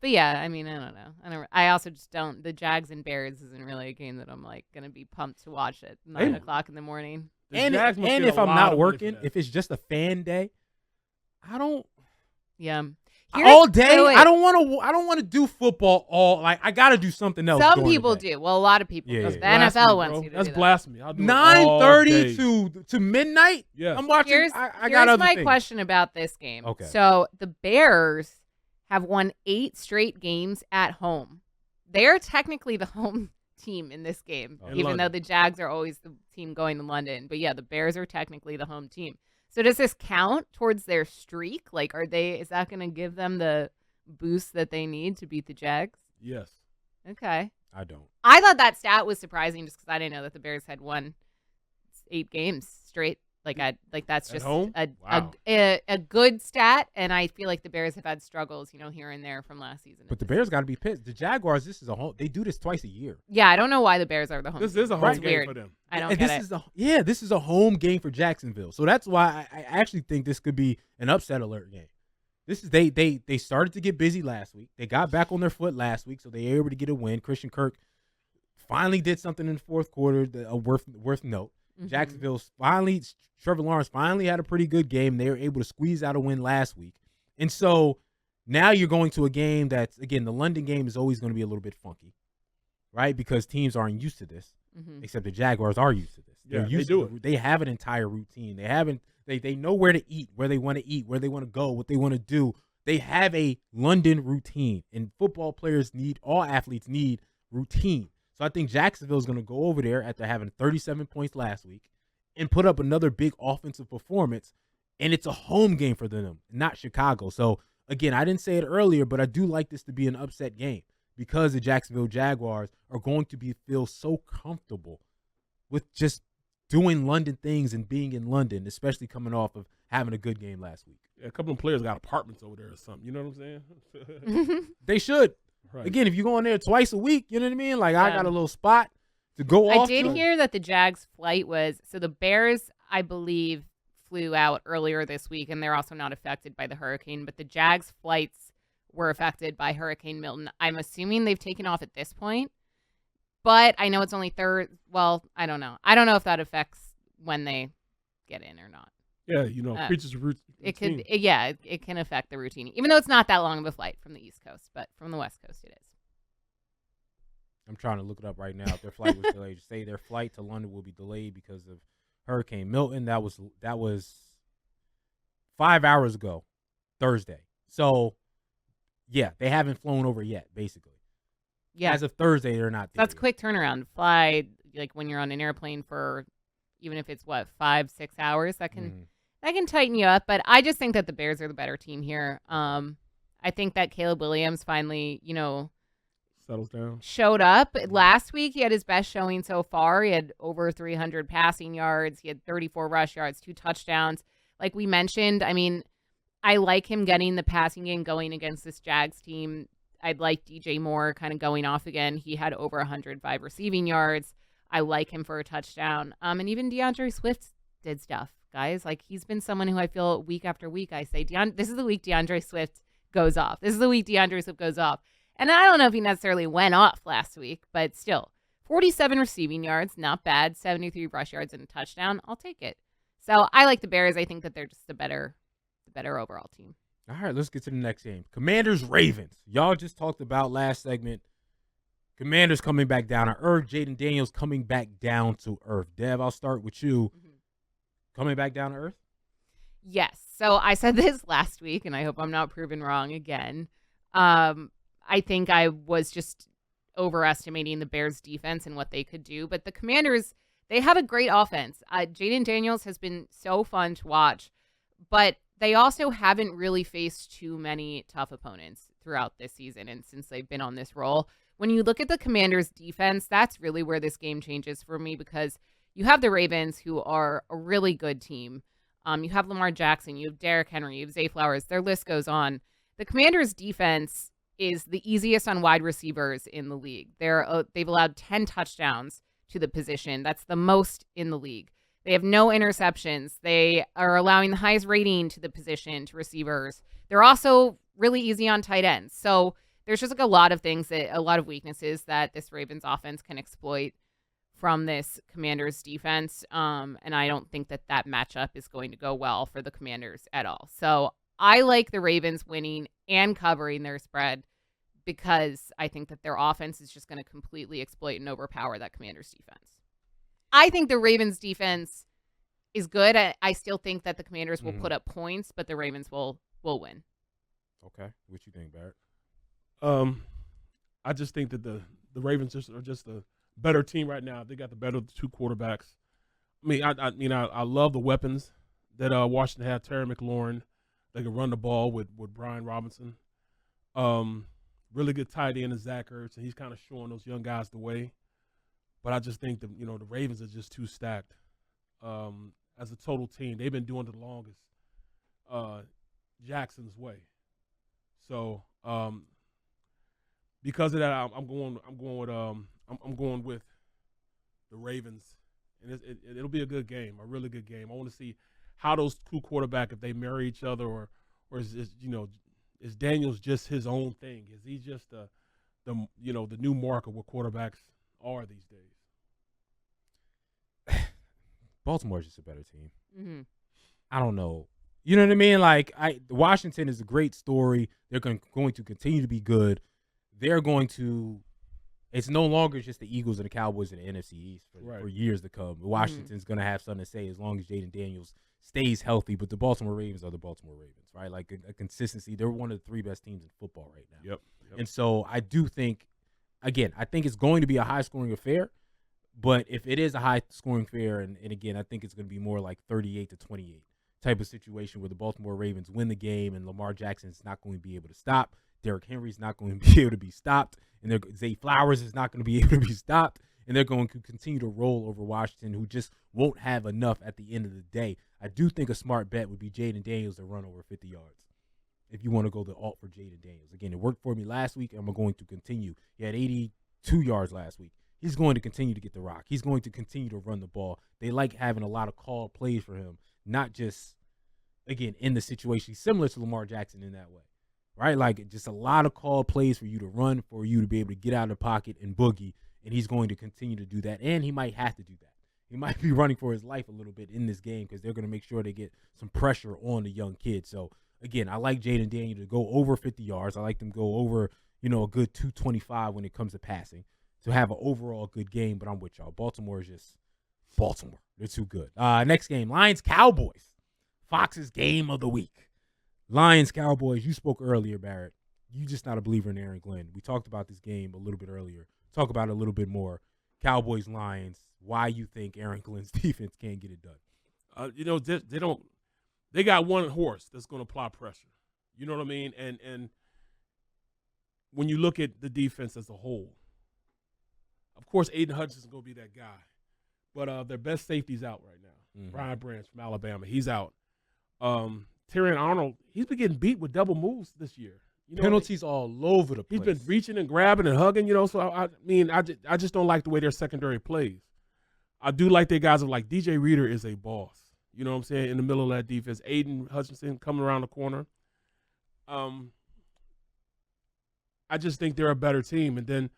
B: But yeah, I mean, I don't know. I also just don't. The Jags and Bears isn't really a game that I'm like gonna be pumped to watch at 9:00 in the morning.
C: The
A: And
C: Jags must get
A: if
C: a
A: I'm
C: lot
A: not
C: of money for
A: working,
C: that.
A: if it's just a fan day, I don't
B: Yeah.
A: all day.
B: wait.
A: I don't want to do football all like I got to do something else.
B: Some
A: during the
B: people
A: day.
B: do. Well, a lot of people.
A: Yeah,
B: Because
A: yeah.
B: the NFL
C: Blasphemy,
B: wants
C: bro.
B: you to
C: That's
B: do that.
C: blasphemy. I'll do it
A: 9:30
C: all day.
A: to midnight.
C: Yes.
A: I'm watching.
B: Here's
A: I got other
B: my
A: things.
B: question about this game.
A: Okay.
B: So the Bears have won 8 straight games at home. They are technically the home team in this game,
A: Oh.
C: In
B: even though
C: London.
B: the Jags are always the team going to London. But yeah, the Bears are technically the home team. So does this count towards their streak? Like, is that going to give them the boost that they need to beat the Jags?
C: Yes.
B: Okay.
A: I don't.
B: I thought that stat was surprising just because I didn't know that the Bears had won 8 games straight. That's
C: At
B: just
C: home? Wow.
B: a good stat, and I feel like the Bears have had struggles, here and there from last season.
A: But the Bears got to be pissed. The Jaguars, this is a home. They do this twice a year.
B: Yeah, I don't know why the Bears are the home.
C: This
B: team.
C: is a home
B: It's
C: game
B: weird.
C: for them.
B: I don't
A: And
B: get
A: this
B: it.
A: this is a home game for Jacksonville. So that's why I actually think this could be an upset alert game. This is they started to get busy last week. They got back on their foot last week, so they were able to get a win. Christian Kirk finally did something in the fourth quarter worth note.
B: Mhm.
A: Jacksonville Trevor Lawrence finally had a pretty good game. They were able to squeeze out a win last week. And so now you're going to a game that's, again, the London game is always going to be a little bit funky, right? Because teams aren't used to this,
B: Mhm.
A: except the Jaguars are used to this. They're
C: Yeah, they
A: used
C: do
A: to
C: it.
A: They have an entire routine. They know where to eat, where they want to eat, where they want to go, what they want to do. They have a London routine, and football players all athletes need routine. So I think Jacksonville is going to go over there after having 37 points last week and put up another big offensive performance, and it's a home game for them, not Chicago. So, again, I didn't say it earlier, but I do like this to be an upset game because the Jacksonville Jaguars are going to feel so comfortable with just doing London things and being in London, especially coming off of having a good game last week.
C: Yeah, a couple of players got apartments over there or something. You know what I'm saying?
A: They should.
C: Right.
A: Again, if you go in there twice a week, you know what I mean? Like, I
B: Yeah.
A: got a little spot to go
B: I
A: off
B: did
A: to.
B: hear that the Jags flight was so the Bears, I believe, flew out earlier this week, and they're also not affected by the hurricane. But the Jags flights were affected by Hurricane Milton. I'm assuming they've taken off at this point, but I know it's only third. Well, I don't know. I don't know if that affects when they get in or not.
C: Yeah, creatures of routine.
B: It could, it can affect the routine, even though it's not that long of a flight from the East Coast, but from the West Coast it is.
A: I'm trying to look it up right now. If their flight was delayed, say their flight to London will be delayed because of Hurricane Milton. That was 5 hours ago, Thursday. So, yeah, they haven't flown over yet. Basically,
B: Yeah,
A: as of Thursday, they're not there
B: that's
A: yet.
B: quick turnaround. Fly like when you're on an airplane for even if it's 5-6 hours, that can tighten you up. But I just think that the Bears are the better team here. I think that Caleb Williams finally,
C: Settles down.
B: showed up last week. He had his best showing so far. He had over 300 passing yards. He had 34 rush yards, 2 touchdowns. Like we mentioned, I mean, I like him getting the passing game going against this Jags team. I'd like DJ Moore kind of going off again. He had over 105 receiving yards. I like him for a touchdown. And even DeAndre Swift did stuff, guys. Like he's been someone who I feel week after week I say, this is the week DeAndre Swift goes off. This is the week DeAndre Swift goes off. And I don't know if he necessarily went off last week, but still, 47 receiving yards, not bad. 73 rush yards and a touchdown. I'll take it. So I like the Bears. I think that they're just the better overall team.
A: All right, let's get to the next game. Commanders Ravens. Y'all just talked about last segment. Commanders coming back down to earth. Jaden Daniels coming back down to earth. Dev, I'll start with you. Coming back down to earth?
B: Yes. So I said this last week, and I hope I'm not proven wrong again. I think I was just overestimating the Bears' defense and what they could do. But the Commanders, they have a great offense. Jaden Daniels has been so fun to watch, but they also haven't really faced too many tough opponents throughout this season and since they've been on this roll. When you look at the Commanders' defense, that's really where this game changes for me because you have the Ravens, who are a really good team. You have Lamar Jackson, you have Derrick Henry, you have Zay Flowers. Their list goes on. The Commanders' defense is the easiest on wide receivers in the league. They've allowed 10 touchdowns to the position. That's the most in the league. They have no interceptions. They are allowing the highest rating to the position to receivers. They're also really easy on tight ends. So there's just like a lot of things a lot of weaknesses that this Ravens offense can exploit from this Commanders defense. And I don't think that matchup is going to go well for the Commanders at all. So I like the Ravens winning and covering their spread because I think that their offense is just going to completely exploit and overpower that Commanders defense. I think the Ravens defense is good. I still think that the Commanders will put up points, but the Ravens will win.
A: Okay. What you think, Barrett?
C: I just think that the Ravens are just a better team right now. They got the better of the two quarterbacks. I love the weapons that Washington had. Terry McLaurin, they can run the ball with Brian Robinson. Really good tight end is Zach Ertz, and he's kind of showing those young guys the way. But I just think that, the Ravens are just too stacked as a total team. They've been doing it the longest Jackson's way. So because of that, I'm going with the Ravens, and it'll be a good game, a really good game. I want to see how those two quarterbacks, if they marry each other, or is Daniels just his own thing? Is he just the new mark of what quarterbacks are these days?
A: Baltimore's just a better team.
B: Mm-hmm.
A: I don't know. You know what I mean? Like, Washington is a great story. They're going to continue to be good. They're going to – it's no longer just the Eagles and the Cowboys and the NFC East for years to come. Washington's going to have something to say as long as Jaden Daniels stays healthy. But the Baltimore Ravens are the Baltimore Ravens, right? Like, a consistency. They're one of the three best teams in football right now.
C: Yep.
A: And so I do think – again, I think it's going to be a high-scoring affair. But if it is a high-scoring affair, and again, I think it's going to be more like 38-28 type of situation where the Baltimore Ravens win the game and Lamar Jackson is not going to be able to stop. Derrick Henry's not going to be able to be stopped. And Zay Flowers is not going to be able to be stopped. And they're going to continue to roll over Washington, who just won't have enough at the end of the day. I do think a smart bet would be Jaden Daniels to run over 50 yards. If you want to go the alt for Jaden Daniels. Again, it worked for me last week, and I'm going to continue. He had 82 yards last week. He's going to continue to get the rock. He's going to continue to run the ball. They like having a lot of called plays for him, not just, again, in the situation similar to Lamar Jackson in that way, right? Like, just a lot of called plays for you to run, for you to be able to get out of the pocket and boogie, and he's going to continue to do that, and he might have to do that. He might be running for his life a little bit in this game because they're going to make sure they get some pressure on the young kid. So, again, I like Jaden Daniels to go over 50 yards. I like them to go over, a good 225 when it comes to passing. To have an overall good game, but I'm with y'all. Baltimore is just Baltimore. They're too good. Next game, Lions-Cowboys. Fox's game of the week. Lions-Cowboys, you spoke earlier, Barrett. You're just not a believer in Aaron Glenn. We talked about this game a little bit earlier. Talk about it a little bit more. Cowboys-Lions, why you think Aaron Glenn's defense can't get it done.
C: They got one horse that's going to apply pressure. You know what I mean? And when you look at the defense as a whole, of course, Aiden Hutchinson's going to be that guy. But their best safety's out right now.
A: Mm-hmm.
C: Brian Branch from Alabama, he's out. Tyrion Arnold, he's been getting beat with double moves this year.
A: Penalties all over the place.
C: He's been reaching and grabbing and hugging, so I just don't like the way their secondary plays. I do like their guys like DJ Reader is a boss. You know what I'm saying? In the middle of that defense. Aiden Hutchinson coming around the corner. I just think they're a better team. And then,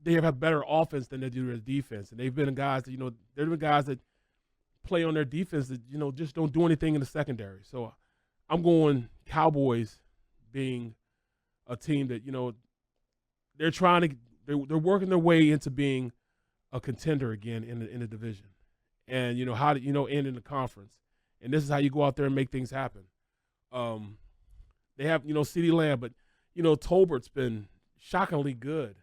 C: they have better offense than they do their defense. And they've been guys that, they're the guys that play on their defense that, just don't do anything in the secondary. So I'm going Cowboys being a team that, they're they're working their way into being a contender again in the division. And, end in the conference. And this is how you go out there and make things happen. They have, CeeDee Lamb, but, Tolbert's been shockingly good.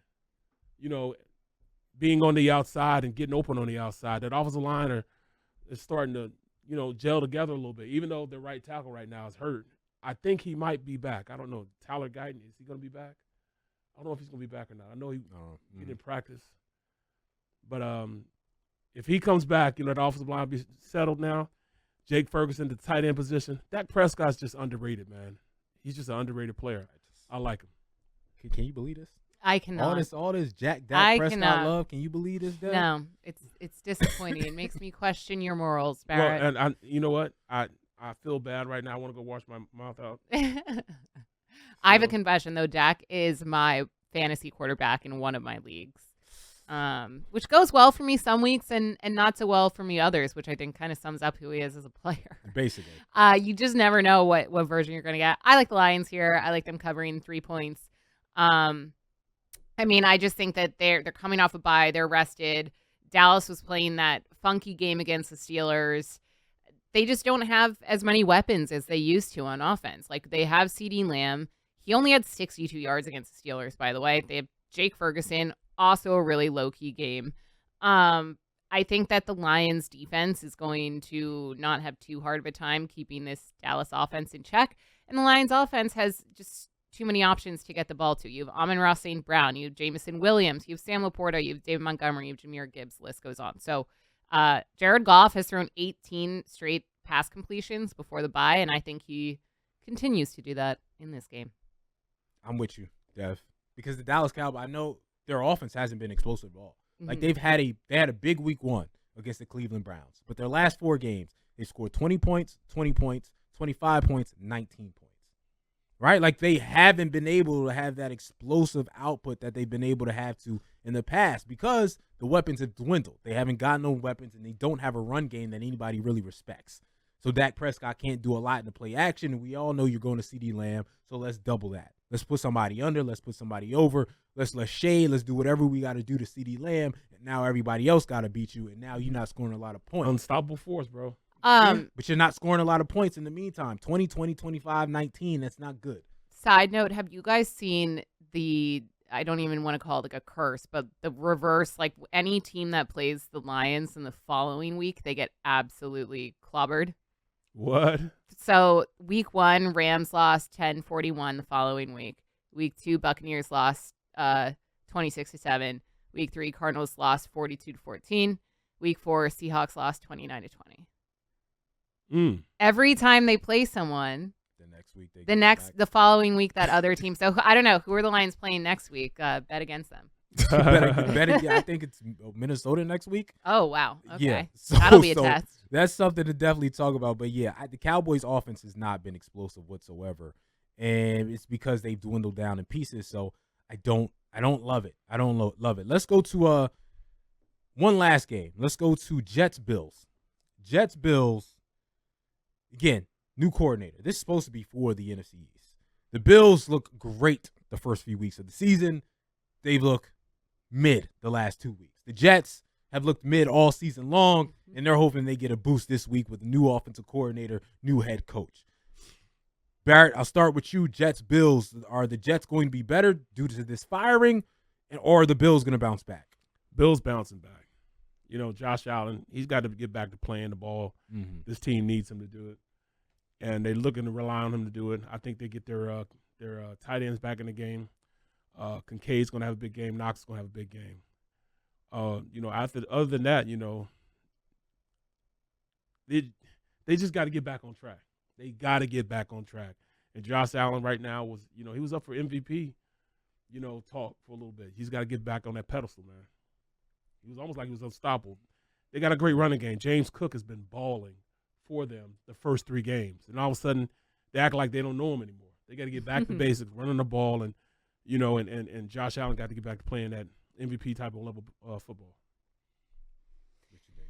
C: Being on the outside and getting open on the outside. That offensive line is starting to, gel together a little bit. Even though their right tackle right now is hurt, I think he might be back. I don't know. Tyler Guyton, is he going to be back? I don't know if he's going to be back or not. I know he didn't practice. But if he comes back, the offensive line will be settled now. Jake Ferguson, the tight end position. Dak Prescott's just underrated, man. He's just an underrated player. I like him.
A: Can you believe this?
B: I cannot.
A: All this Dak
B: I
A: Prescott
B: cannot.
A: love. Can you believe this, Dev?
B: No, it's disappointing. It makes me question your morals,
C: Well,
B: Barrett.
C: and you know what? I feel bad right now. I want to go wash my mouth out.
B: I have a confession though. Dak is my fantasy quarterback in one of my leagues, which goes well for me some weeks and not so well for me others, which I think kind of sums up who he is as a player.
A: Basically.
B: You just never know what version you're going to get. I like the Lions here. I like them covering 3 points. I mean, I just think that they're coming off a bye. They're rested. Dallas was playing that funky game against the Steelers. They just don't have as many weapons as they used to on offense. Like, they have CeeDee Lamb. He only had 62 yards against the Steelers, by the way. They have Jake Ferguson, also a really low-key game. I think that the Lions defense is going to not have too hard of a time keeping this Dallas offense in check. And the Lions offense has just too many options to get the ball to. You have Amon-Ra St. Brown, you have Jamison Williams, you have Sam Laporta, you have David Montgomery, you have Jahmyr Gibbs, the list goes on. So Jared Goff has thrown 18 straight pass completions before the bye, and I think he continues to do that in this game.
A: I'm with you, Dev. Because the Dallas Cowboys, I know their offense hasn't been explosive at all. Like, they had a big week 1 against the Cleveland Browns. But their last 4 games, they scored 20 points, 20 points, 25 points, 19 points. Right? Like, they haven't been able to have that explosive output that they've been able to have to in the past because the weapons have dwindled. They haven't got no weapons, and they don't have a run game that anybody really respects. So Dak Prescott can't do a lot in the play action, and we all know you're going to CeeDee Lamb, so let's double that. Let's put somebody under. Let's put somebody over. Let's shade. Let's do whatever we got to do to CeeDee Lamb, and now everybody else got to beat you, and now you're not scoring a lot of points.
C: Unstoppable force, bro.
A: But you're not scoring a lot of points in the meantime. 20, 25, 19, that's not good.
B: Side note, have you guys seen I don't even want to call it like a curse, but the reverse, like any team that plays the Lions in the following week, they get absolutely clobbered.
C: What?
B: So week 1, Rams lost 10-41 the following week. Week 2, Buccaneers lost 26-7. Week 3, Cardinals lost 42-14. Week 4, Seahawks lost 29-20. Every time they play someone, the following week, that other team. So I don't know, who are the Lions playing next week? Bet against them.
A: I think it's Minnesota next week.
B: Oh, wow. Okay.
A: Yeah,
B: that'll be a test.
A: That's something to definitely talk about. But yeah, the Cowboys' offense has not been explosive whatsoever, and it's because they've dwindled down in pieces. So I don't love it. I don't love it. Let's go to one last game. Let's go to Jets-Bills. Jets-Bills, again, new coordinator. This is supposed to be for the NFC East. The Bills look great the first few weeks of the season. They look mid the last 2 weeks. The Jets have looked mid all season long, and they're hoping they get a boost this week with a new offensive coordinator, new head coach. Barrett, I'll start with you. Jets-Bills. Are the Jets going to be better due to this firing, or are the Bills going to bounce back?
C: Bills bouncing back. You know, Josh Allen, he's got to get back to playing the ball. This team needs him to do it, and they're looking to rely on him to do it. I think they get their tight ends back in the game. Kincaid's going to have a big game. Knox is going to have a big game. Other than that, they just got to get back on track. They got to get back on track. And Josh Allen right now was, he was up for MVP, talk for a little bit. He's got to get back on that pedestal, man. He was almost like he was unstoppable. They got a great running game. James Cook has been balling for them the first 3 games. And all of a sudden, they act like they don't know him anymore. They got to get back to basics, running the ball, and and Josh Allen got to get back to playing that MVP type of level football.
A: What you think,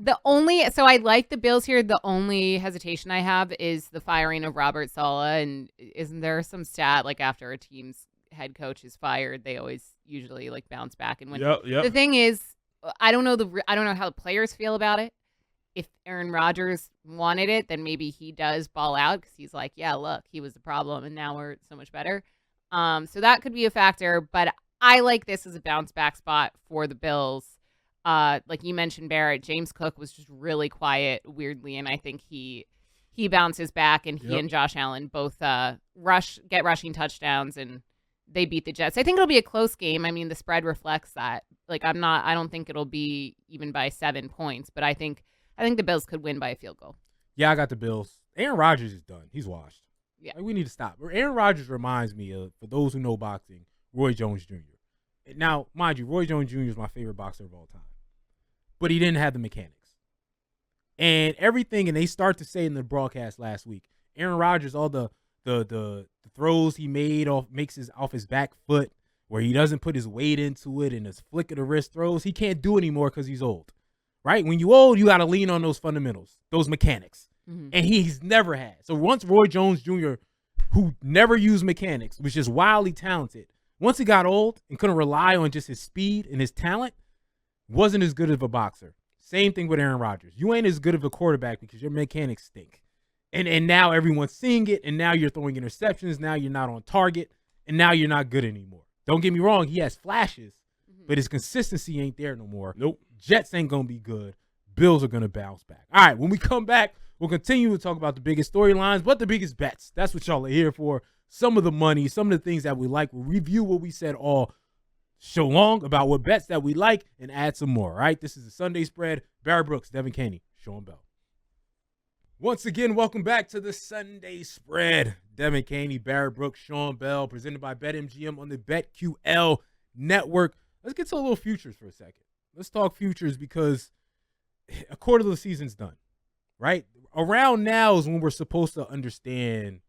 A: Dad?
B: So I like the Bills here. The only hesitation I have is the firing of Robert Saleh. And isn't there some stat like after a team's head coach is fired, they always usually like bounce back and win?
C: Yep.
B: The thing is, I don't know how the players feel about it. If Aaron Rodgers wanted it, then maybe he does ball out because he's like, yeah, look, he was the problem, and now we're so much better. So that could be a factor, but I like this as a bounce back spot for the Bills. Like you mentioned, Barrett, James Cook was just really quiet, weirdly, and I think he bounces back, and he and Josh Allen both get rushing touchdowns, and they beat the Jets. I think it'll be a close game. I mean, the spread reflects that. Like, I don't think it'll be even by 7 points, but I think the Bills could win by a field goal.
A: Yeah, I got the Bills. Aaron Rodgers is done. He's washed.
B: Yeah.
A: Like, we need to stop. Aaron Rodgers reminds me of, for those who know boxing, Roy Jones Jr. Now, mind you, Roy Jones Jr. is my favorite boxer of all time, but he didn't have the mechanics and everything. And they start to say in the broadcast last week, Aaron Rodgers, all the throws he made off his back foot, where he doesn't put his weight into it, and his flick of the wrist throws, he can't do anymore because he's old. Right? When you old, you got to lean on those fundamentals, those mechanics.
B: Mhm.
A: And he's never had. So once Roy Jones Jr., who never used mechanics, was just wildly talented, once he got old and couldn't rely on just his speed and his talent, wasn't as good of a boxer. Same thing with Aaron Rodgers. You ain't as good of a quarterback because your mechanics stink. And now everyone's seeing it, and now you're throwing interceptions. Now you're not on target, and now you're not good anymore. Don't get me wrong. He has flashes, but his consistency ain't there no more.
C: Nope.
A: Jets ain't going to be good. Bills are going to bounce back. All right, when we come back, we'll continue to talk about the biggest storylines, but the biggest bets. That's what y'all are here for. Some of the money, some of the things that we like. We'll review what we said all show long about what bets that we like and add some more, all right? This is the Sunday Spread. Barrett Brooks, Devin Caney, Sean Bell. Once again, welcome back to the Sunday Spread. Devin Caney, Barrett Brooks, Sean Bell, presented by BetMGM on the BetQL network. Let's get to a little futures for a second. Let's talk futures because a quarter of the season's done, right? Around now is when we're supposed to understand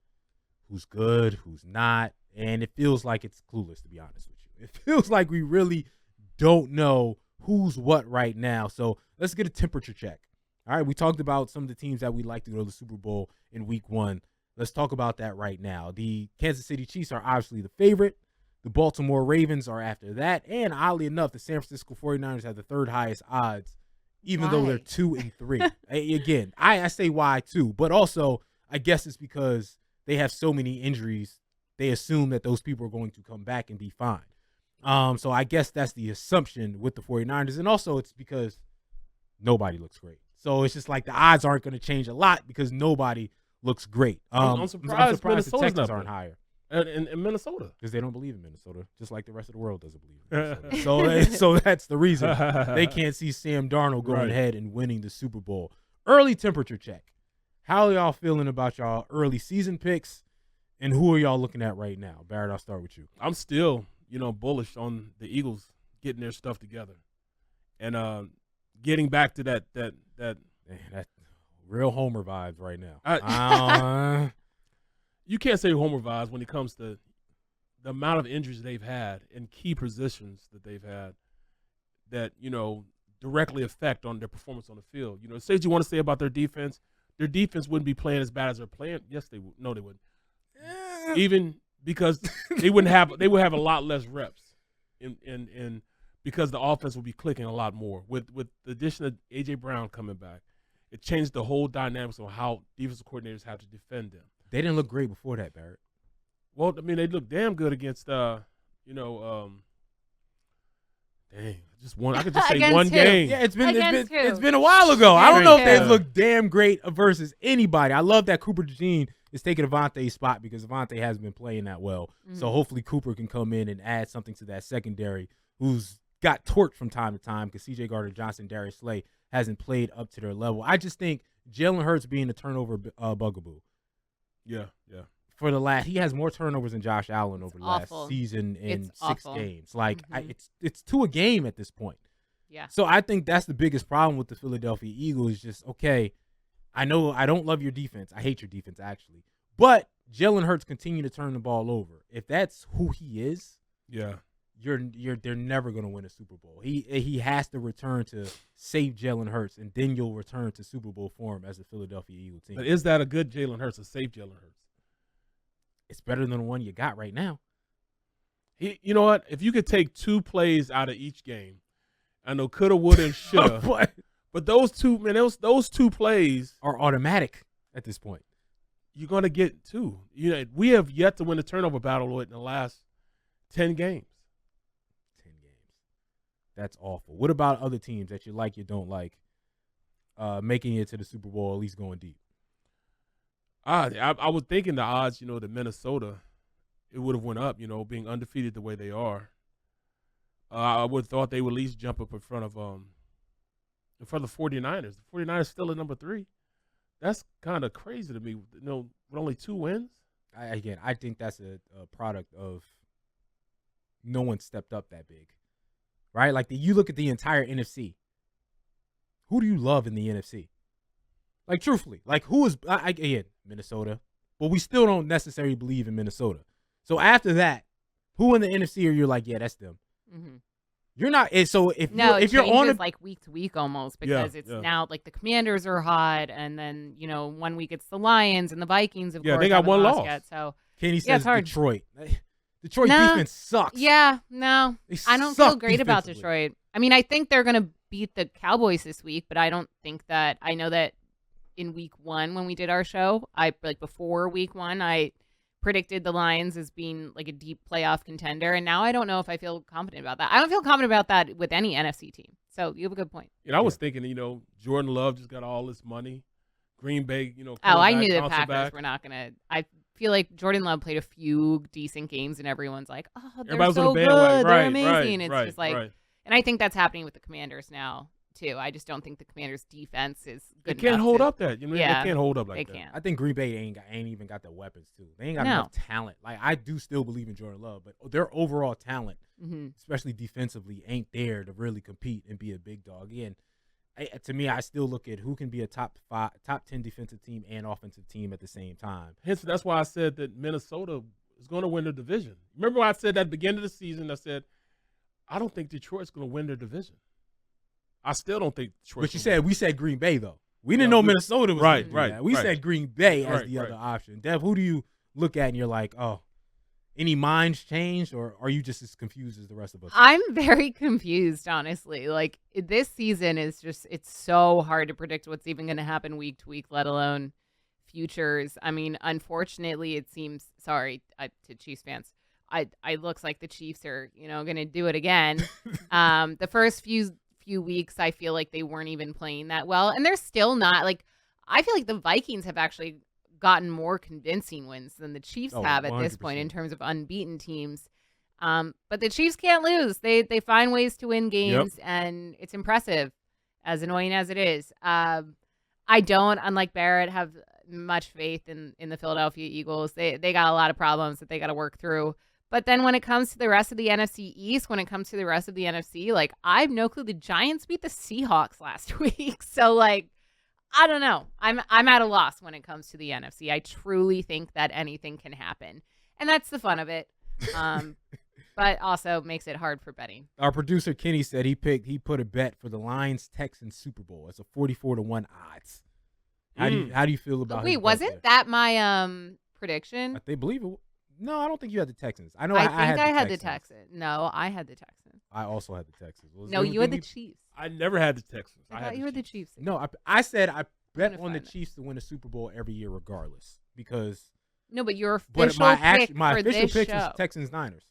A: who's good, who's not, and it feels like it's clueless, to be honest with you. It feels like we really don't know who's what right now. So let's get a temperature check. All right, we talked about some of the teams that we like to go to the Super Bowl in week 1. Let's talk about that right now. The Kansas City Chiefs are obviously the favorite. The Baltimore Ravens are after that. And oddly enough, the San Francisco 49ers have the third highest odds, even though they're 2 and 3. Again, I say why too, but also I guess it's because they have so many injuries. They assume that those people are going to come back and be fine. So I guess that's the assumption with the 49ers. And also it's because nobody looks great. So it's just like the odds aren't going to change a lot because nobody looks great.
C: I'm surprised
A: the
C: Minnesota's
A: Texans
C: not
A: aren't higher.
C: In Minnesota.
A: Because they don't believe in Minnesota, just like the rest of the world doesn't believe in Minnesota. so that's the reason they can't see Sam Darnold going ahead and winning the Super Bowl. Early temperature check. How are y'all feeling about y'all early season picks, and who are y'all looking at right now? Barrett, I'll start with you.
C: I'm still, bullish on the Eagles getting their stuff together and getting back to that
A: real Homer vibes right now.
C: You can't say Homer vibes when it comes to the amount of injuries they've had in key positions that they've had that, directly affect on their performance on the field. Say what you want to say about their defense wouldn't be playing as bad as they're playing. Yes, they would. No, they wouldn't. Even because they would have a lot less reps in because the offense would be clicking a lot more. With the addition of A.J. Brown coming back, it changed the whole dynamics of how defensive coordinators have to defend them.
A: They didn't look great before that, Barrett.
C: Well, I mean, they looked damn good against, dang, just one. I could just say
B: Against
C: one
B: who?
C: game.
A: Yeah, it's
B: Against who?
A: been a while ago. I don't know if
B: Against
A: they
B: who?
A: look damn great versus anybody. I love that Cooper DeJean is taking Avonte's spot because Avonte hasn't been playing that well. So hopefully Cooper can come in and add something to that secondary, who's got torqued from time to time because C.J. Gardner-Johnson, Darius Slay hasn't played up to their level. I just think Jalen Hurts being a turnover bugaboo.
C: Yeah.
A: For the last, he has more turnovers than Josh Allen over the last
B: awful.
A: season in
B: It's
A: 6
B: awful.
A: games. Like it's 2 a game at this point.
B: Yeah.
A: So I think that's the biggest problem with the Philadelphia Eagles is just, okay, I know I don't love your defense. I hate your defense, actually. But Jalen Hurts continue to turn the ball over. If that's who he is,
C: Yeah.
A: they're never going to win a Super Bowl. He has to return to save Jalen Hurts, and then you'll return to Super Bowl form as a Philadelphia Eagle team.
C: But is that a good Jalen Hurts, a safe Jalen Hurts?
A: It's better than the one you got right now.
C: You know what? If you could take 2 plays out of each game, I know coulda, woulda, and shoulda. But those two plays
A: are automatic at this point.
C: You're gonna get 2. We have yet to win a turnover battle in the last 10 games.
A: 10 games. That's awful. What about other teams that you like, you don't like, making it to the Super Bowl, at least going deep?
C: I was thinking the odds, that Minnesota, it would have went up, being undefeated the way they are. I would have thought they would at least jump up in front of the 49ers. The 49ers still at number 3. That's kind of crazy to me. With only 2 wins.
A: I think that's a product of no one stepped up that big, right? Like you look at the entire NFC. Who do you love in the NFC? Like truthfully, like who is again Minnesota, but we still don't necessarily believe in Minnesota. So after that, who in the NFC are you like, yeah, that's them?
B: Mm-hmm.
A: You're not. So if you're
B: on
A: a,
B: like week to week almost because it's
C: yeah.
B: now like the Commanders are hot, and then 1 week it's the Lions and the Vikings. Of course,
C: they got
B: haven't
C: one
B: lost
C: loss.
B: yet, so
A: Kenny
B: yeah,
A: says
B: it's hard.
A: Detroit. Detroit
B: No.
A: defense sucks.
B: Yeah, no,
A: They
B: I don't
A: suck
B: feel great about
A: defensively.
B: Detroit. I mean, I think they're gonna beat the Cowboys this week, but I don't think that. I know that in week 1 when we did our show, before week 1, I predicted the Lions as being like a deep playoff contender, and now I don't know if I feel confident about that. I don't feel confident about that with any NFC team. So you have a good point.
C: I was thinking, Jordan Love just got all this money. Green Bay,
B: I
C: coming
B: knew
C: back,
B: the
C: bouncing
B: Packers
C: back.
B: were not gonna. I feel like Jordan Love played a few decent games, and everyone's like, "Oh, they're
C: Everybody's
B: so
C: on the
B: good,
C: bandwagon.
B: they're
C: Right,
B: amazing."
C: right,
B: It's
C: right,
B: just like,
C: right.
B: and I think that's happening with the Commanders now too. I just don't think the Commanders' defense is
C: They
B: good.
C: can't
B: enough
C: hold
B: to-
C: up that.
B: Yeah,
C: they can't hold up
B: They
C: like that.
B: can't.
A: I think Green Bay ain't even got the weapons too. They ain't got
B: No.
A: enough talent. Like I do still believe in Jordan Love, but their overall talent,
B: hmm
A: especially defensively, ain't there to really compete and be a big dog. Again, to me, I still look at who can be a top 10 defensive team and offensive team at the same time.
C: Hence, that's why I said that Minnesota is going to win the division. Remember I said at the beginning of the season, I said, I don't think Detroit's going to win their division. I still don't think Detroit's
A: But we said Green Bay though. We didn't
C: Yeah,
A: know
C: we-
A: Minnesota was
C: right,
A: gonna do
C: right,
A: that. We
C: right.
A: said Green Bay as
C: Right,
A: the
C: right.
A: other option. Dev, who do you look at and you're like, oh, any minds changed, or are you just as confused as the rest of us?
B: I'm very confused, honestly. Like this season is it's so hard to predict what's even going to happen week to week, let alone futures. I mean, unfortunately, it seems. Sorry to Chiefs fans. I looks like the Chiefs are going to do it again. The first few weeks, I feel like they weren't even playing that well, and they're still not. Like I feel like the Vikings have actually gotten more convincing wins than the Chiefs
A: Oh,
B: have at this point
A: 100%.
B: in terms of unbeaten teams. But the Chiefs can't lose. They find ways to win games, and it's impressive, as annoying as it is. I don't, unlike Barrett, have much faith in the Philadelphia Eagles. They got a lot of problems that they got to work through. But then when it comes to the rest of the NFC East, when it comes to the rest of the NFC, like I have no clue. The Giants beat the Seahawks last week, so like I don't know. I'm at a loss when it comes to the NFC. I truly think that anything can happen, and that's the fun of it. But also makes it hard for betting.
A: Our producer Kenny said he put a bet for the Lions Texans Super Bowl. It's a 44-1 odds. How do you feel about?
B: Wait,
A: his bet
B: wasn't
A: there?
B: that my prediction?
A: They believe it. No, I don't think you had the Texans. I know.
B: I
A: I
B: think I had the
A: Texans.
B: Texans. No, I had the Texans.
A: I also had the Texans. Was
B: No,
A: there
B: you had the
A: anything
B: Chiefs.
C: I never had the Texans.
B: I thought you had the Chiefs.
A: No, I said I bet
B: gonna
A: on the
B: find it.
A: Chiefs to win the Super Bowl every year, regardless. Because
B: No, but your
A: but
B: official pick
A: my
B: for
A: official
B: this
A: pick
B: show.
A: was Texans Niners.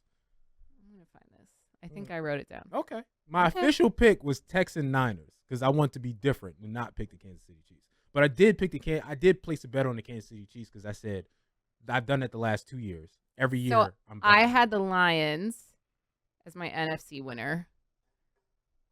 B: I'm gonna find this. I think I wrote it down.
A: Okay, my
B: Okay.
A: official pick was Texan Niners because I want to be different and not pick the Kansas City Chiefs. But I did pick I did place a bet on the Kansas City Chiefs because I said I've done it the last 2 years. Every year,
B: So
A: I'm
B: I
A: betting.
B: had the Lions as my NFC winner.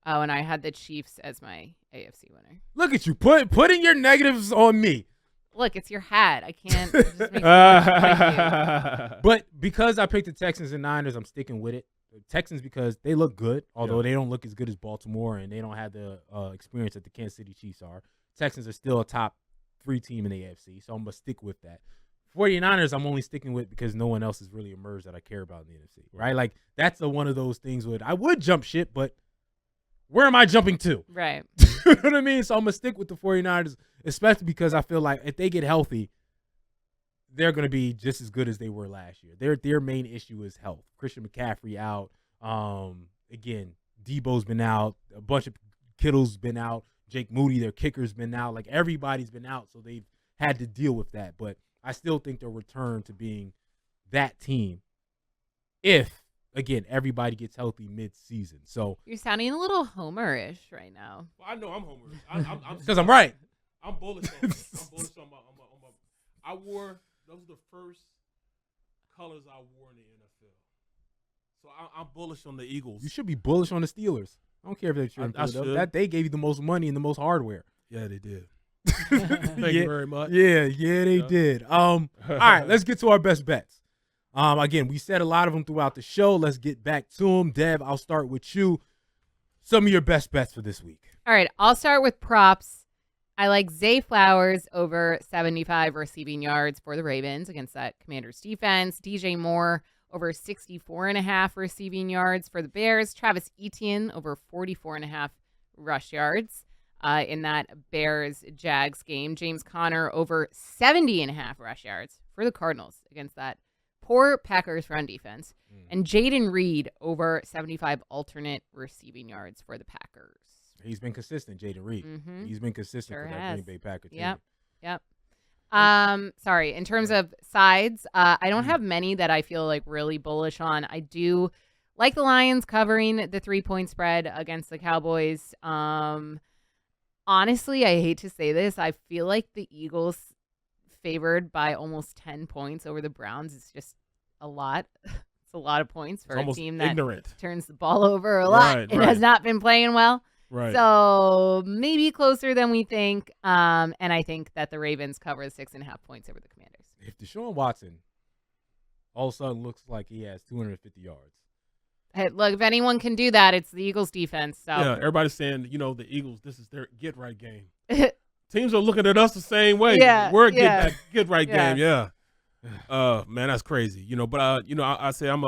B: Oh, and I had the Chiefs as my AFC winner.
A: Look at you putting your negatives on me.
B: Look, it's your hat. I can't. It just makes it worse for you.
A: But because I picked the Texans and Niners, I'm sticking with it. The Texans because they look good, although
C: Yeah.
A: they don't look as good as Baltimore and they don't have the experience that the Kansas City Chiefs are. Texans are still a top 3 team in the AFC, so I'm going to stick with that. 49ers, I'm only sticking with because no one else has really emerged that I care about in the NFC, right? Like, that's one of those things where I would jump ship, but where am I jumping to?
B: Right.
A: You know what I mean? So I'm going to stick with the 49ers, especially because I feel like if they get healthy, they're going to be just as good as they were last year. Their main issue is health. Christian McCaffrey out. Again, Debo's been out. A bunch of Kittle's been out. Jake Moody, their kicker's been out. Like, everybody's been out, so they've had to deal with that. But I still think they'll return to being that team if, again, everybody gets healthy mid-season. So,
B: You're sounding a little Homer-ish right now.
C: Well, I know I'm Homer. I'm
A: because I'm right.
C: I'm bullish on it. I'm bullish on my. I wore those are the first colors I wore in the NFL. So I'm bullish on the Eagles.
A: You should be bullish on the Steelers. I don't care if they're in
C: I
A: Philadelphia.
C: should.
A: They gave you the most money and the most hardware.
C: Yeah, they did. Thank you very much.
A: Yeah, they
C: Yeah.
A: did. All right, let's get to our best bets. Again, we said a lot of them throughout the show. Let's get back to them. Dev, I'll start with you. Some of your best bets for this week.
B: All right, I'll start with props. I like Zay Flowers over 75 receiving yards for the Ravens against that Commanders defense. DJ Moore over 64.5 receiving yards for the Bears. Travis Etienne over 44.5 rush yards in that Bears-Jags game. James Conner over 70.5 rush yards for the Cardinals against that poor Packers run defense. And Jaden Reed over 75 alternate receiving yards for the Packers.
A: He's been consistent, Jaden Reed.
B: Mhm.
A: He's been consistent
B: Sure
A: for that
B: has.
A: Green Bay Packer team.
B: Yep. Sorry, in terms of sides, I don't have many that I feel like really bullish on. I do like the Lions covering the 3-point spread against the Cowboys. Honestly, I hate to say this. I feel like the Eagles favored by almost 10 points over the Browns is just a lot. It's a lot of points for
C: It's
B: a
C: almost
B: team that
C: ignorant.
B: turns the ball over a lot
C: Right,
B: and
C: right.
B: has not been playing well.
C: Right.
B: So maybe closer than we think. And I think that the Ravens cover the 6.5 points over the Commanders.
A: If Deshaun Watson all of a sudden looks like he has 250 yards.
B: Hey, look, if anyone can do that, it's the Eagles defense. So
C: Yeah, everybody's saying, the Eagles, this is their get-right game. Teams are looking at us the same way.
B: Yeah,
C: We're a
B: yeah.
C: get-right
B: Yeah.
C: game, yeah. Man, that's crazy. But I say I'm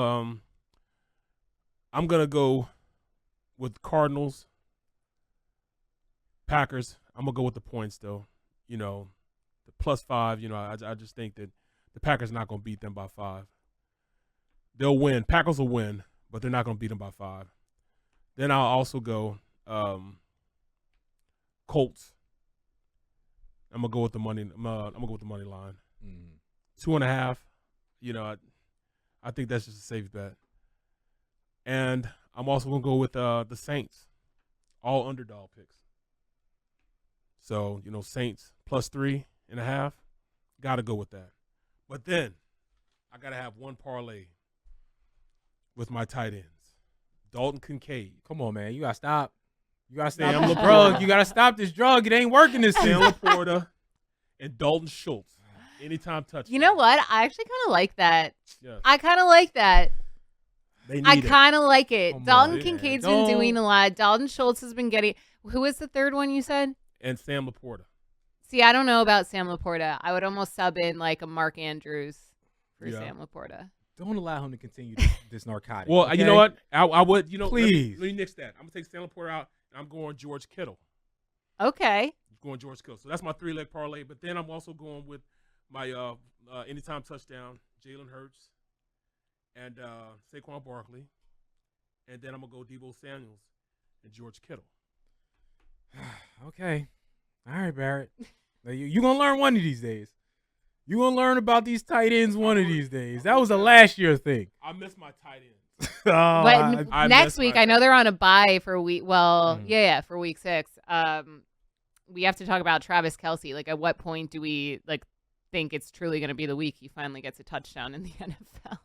C: gonna go with Cardinals, Packers. I'm gonna go with the points though. The +5. I just think that the Packers not gonna beat them by 5. They'll win. Packers will win, but they're not gonna beat them by 5. Then I'll also go Colts. I'm gonna go with the money. I'm gonna go with the money line. 2.5. I think that's just a safe bet. And I'm also gonna go with the Saints, all underdog picks. So Saints +3.5. Got to go with that. But then I gotta have one parlay with my tight ends. Dalton Kincaid,
A: Come on, man. You got to stop. You got to stop
C: Sam
A: this
C: Laporta.
A: drug. You got to stop this drug. It ain't working this
C: Sam
A: season.
C: Laporta, and Dalton Schultz. Anytime touchdown.
B: you know what? I actually kind of like that.
C: Yes.
B: I kind of like that.
C: They need
B: I
C: it.
B: kind of like it.
A: Come on,
B: Dalton
A: man.
B: Kincaid's
A: Don't-
B: been doing a lot. Dalton Schultz has been getting. Who was the third one you said?
C: And Sam Laporta.
B: See, I don't know about Sam Laporta. I would almost sub in like a Mark Andrews for
C: Yeah.
B: Sam Laporta.
A: Don't allow him to continue this narcotic.
C: Well,
A: okay?
C: you know what? I would. Let me-
A: Please.
C: Let me nix that. I'm gonna take Sam Laporta out, and I'm going George Kittle.
B: Okay.
C: Going George Kittle. So that's my 3-leg parlay. But then I'm also going with my anytime touchdown, Jalen Hurts, and Saquon Barkley, and then I'm gonna go Deebo Samuels and George Kittle.
A: Okay. All right, Barrett. Now, you going to learn one of these days. You going to learn about these tight ends one of these days. That was a last year thing.
C: I miss my tight ends.
A: Oh,
B: But
C: I
B: next
C: missed
B: week,
C: my-
B: I know they're on a bye for week. Well,
A: Mhm.
B: yeah, for week 6. We have to talk about Travis Kelce. Like, at what point do we think it's truly going to be the week he finally gets a touchdown in the NFL?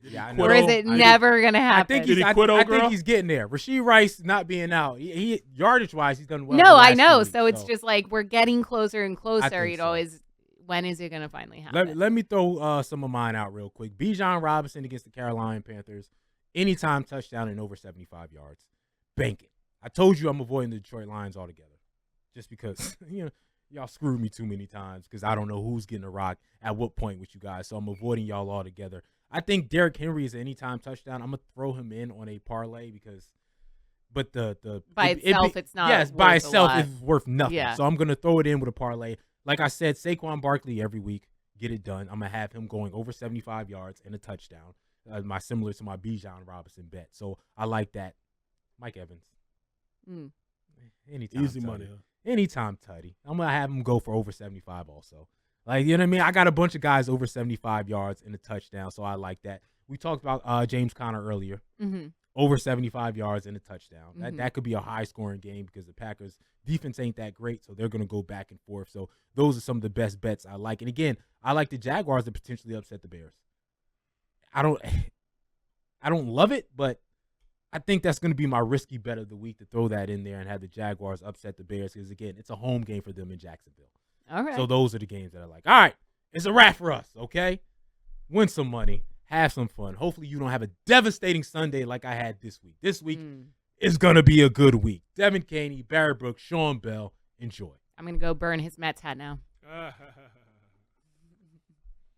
A: Yeah, I
C: Did
A: know.
C: he
B: Or is
C: quit
B: it
C: on-
B: never going to
A: I
B: happen?
A: think
C: Did
A: he's,
C: he quit,
A: I
C: old
A: think
C: girl?
A: he's getting there. Rasheed Rice not being out. He yardage wise, he's done well.
B: No,
A: the
B: I
A: last
B: know.
A: 2 weeks,
B: So it's just like we're getting closer and closer.
A: think
B: You'd
A: so.
B: always, when is it going to finally happen?
A: Let me throw some of mine out real quick. Bijan Robinson against the Carolina Panthers. Anytime touchdown and over 75 yards. Bank it. I told you I'm avoiding the Detroit Lions altogether. Just because, y'all screwed me too many times because I don't know who's getting a rock at what point with you guys. So I'm avoiding y'all altogether. I think Derrick Henry is an anytime touchdown. I'm going to throw him in on a parlay but
B: By itself, it's not
A: Yes, by
B: worth a
A: itself,
B: lot.
A: it's worth nothing.
B: Yeah.
A: So I'm going to throw it in with a parlay. Like I said, Saquon Barkley every week, get it done. I'm going to have him going over 75 yards and a touchdown. Similar to my Bijan Robinson bet. So I like that. Mike Evans.
B: Mm.
A: Anytime
C: Easy
A: tutty.
C: money. Huh?
A: Anytime tutty. I'm going to have him go for over 75 also. Like, you know what I mean? I got a bunch of guys over 75 yards and a touchdown, so I like that. We talked about James Conner earlier.
B: Mm-hmm.
A: Over 75 yards and a touchdown.
B: Mhm.
A: That could be a high-scoring game because the Packers' defense ain't that great, so they're going to go back and forth. So those are some of the best bets I like. And again, I like the Jaguars to potentially upset the Bears. I don't love it, but I think that's going to be my risky bet of the week to throw that in there and have the Jaguars upset the Bears because, again, it's a home game for them in Jacksonville.
B: All right.
A: So those are the games that are like, all right, it's a wrap for us, okay? Win some money, have some fun. Hopefully you don't have a devastating Sunday like I had this week. This week is going to be a good week. Devin Caney, Barry Brooks, Sean Bell, enjoy.
B: I'm going to go burn his Mets hat now.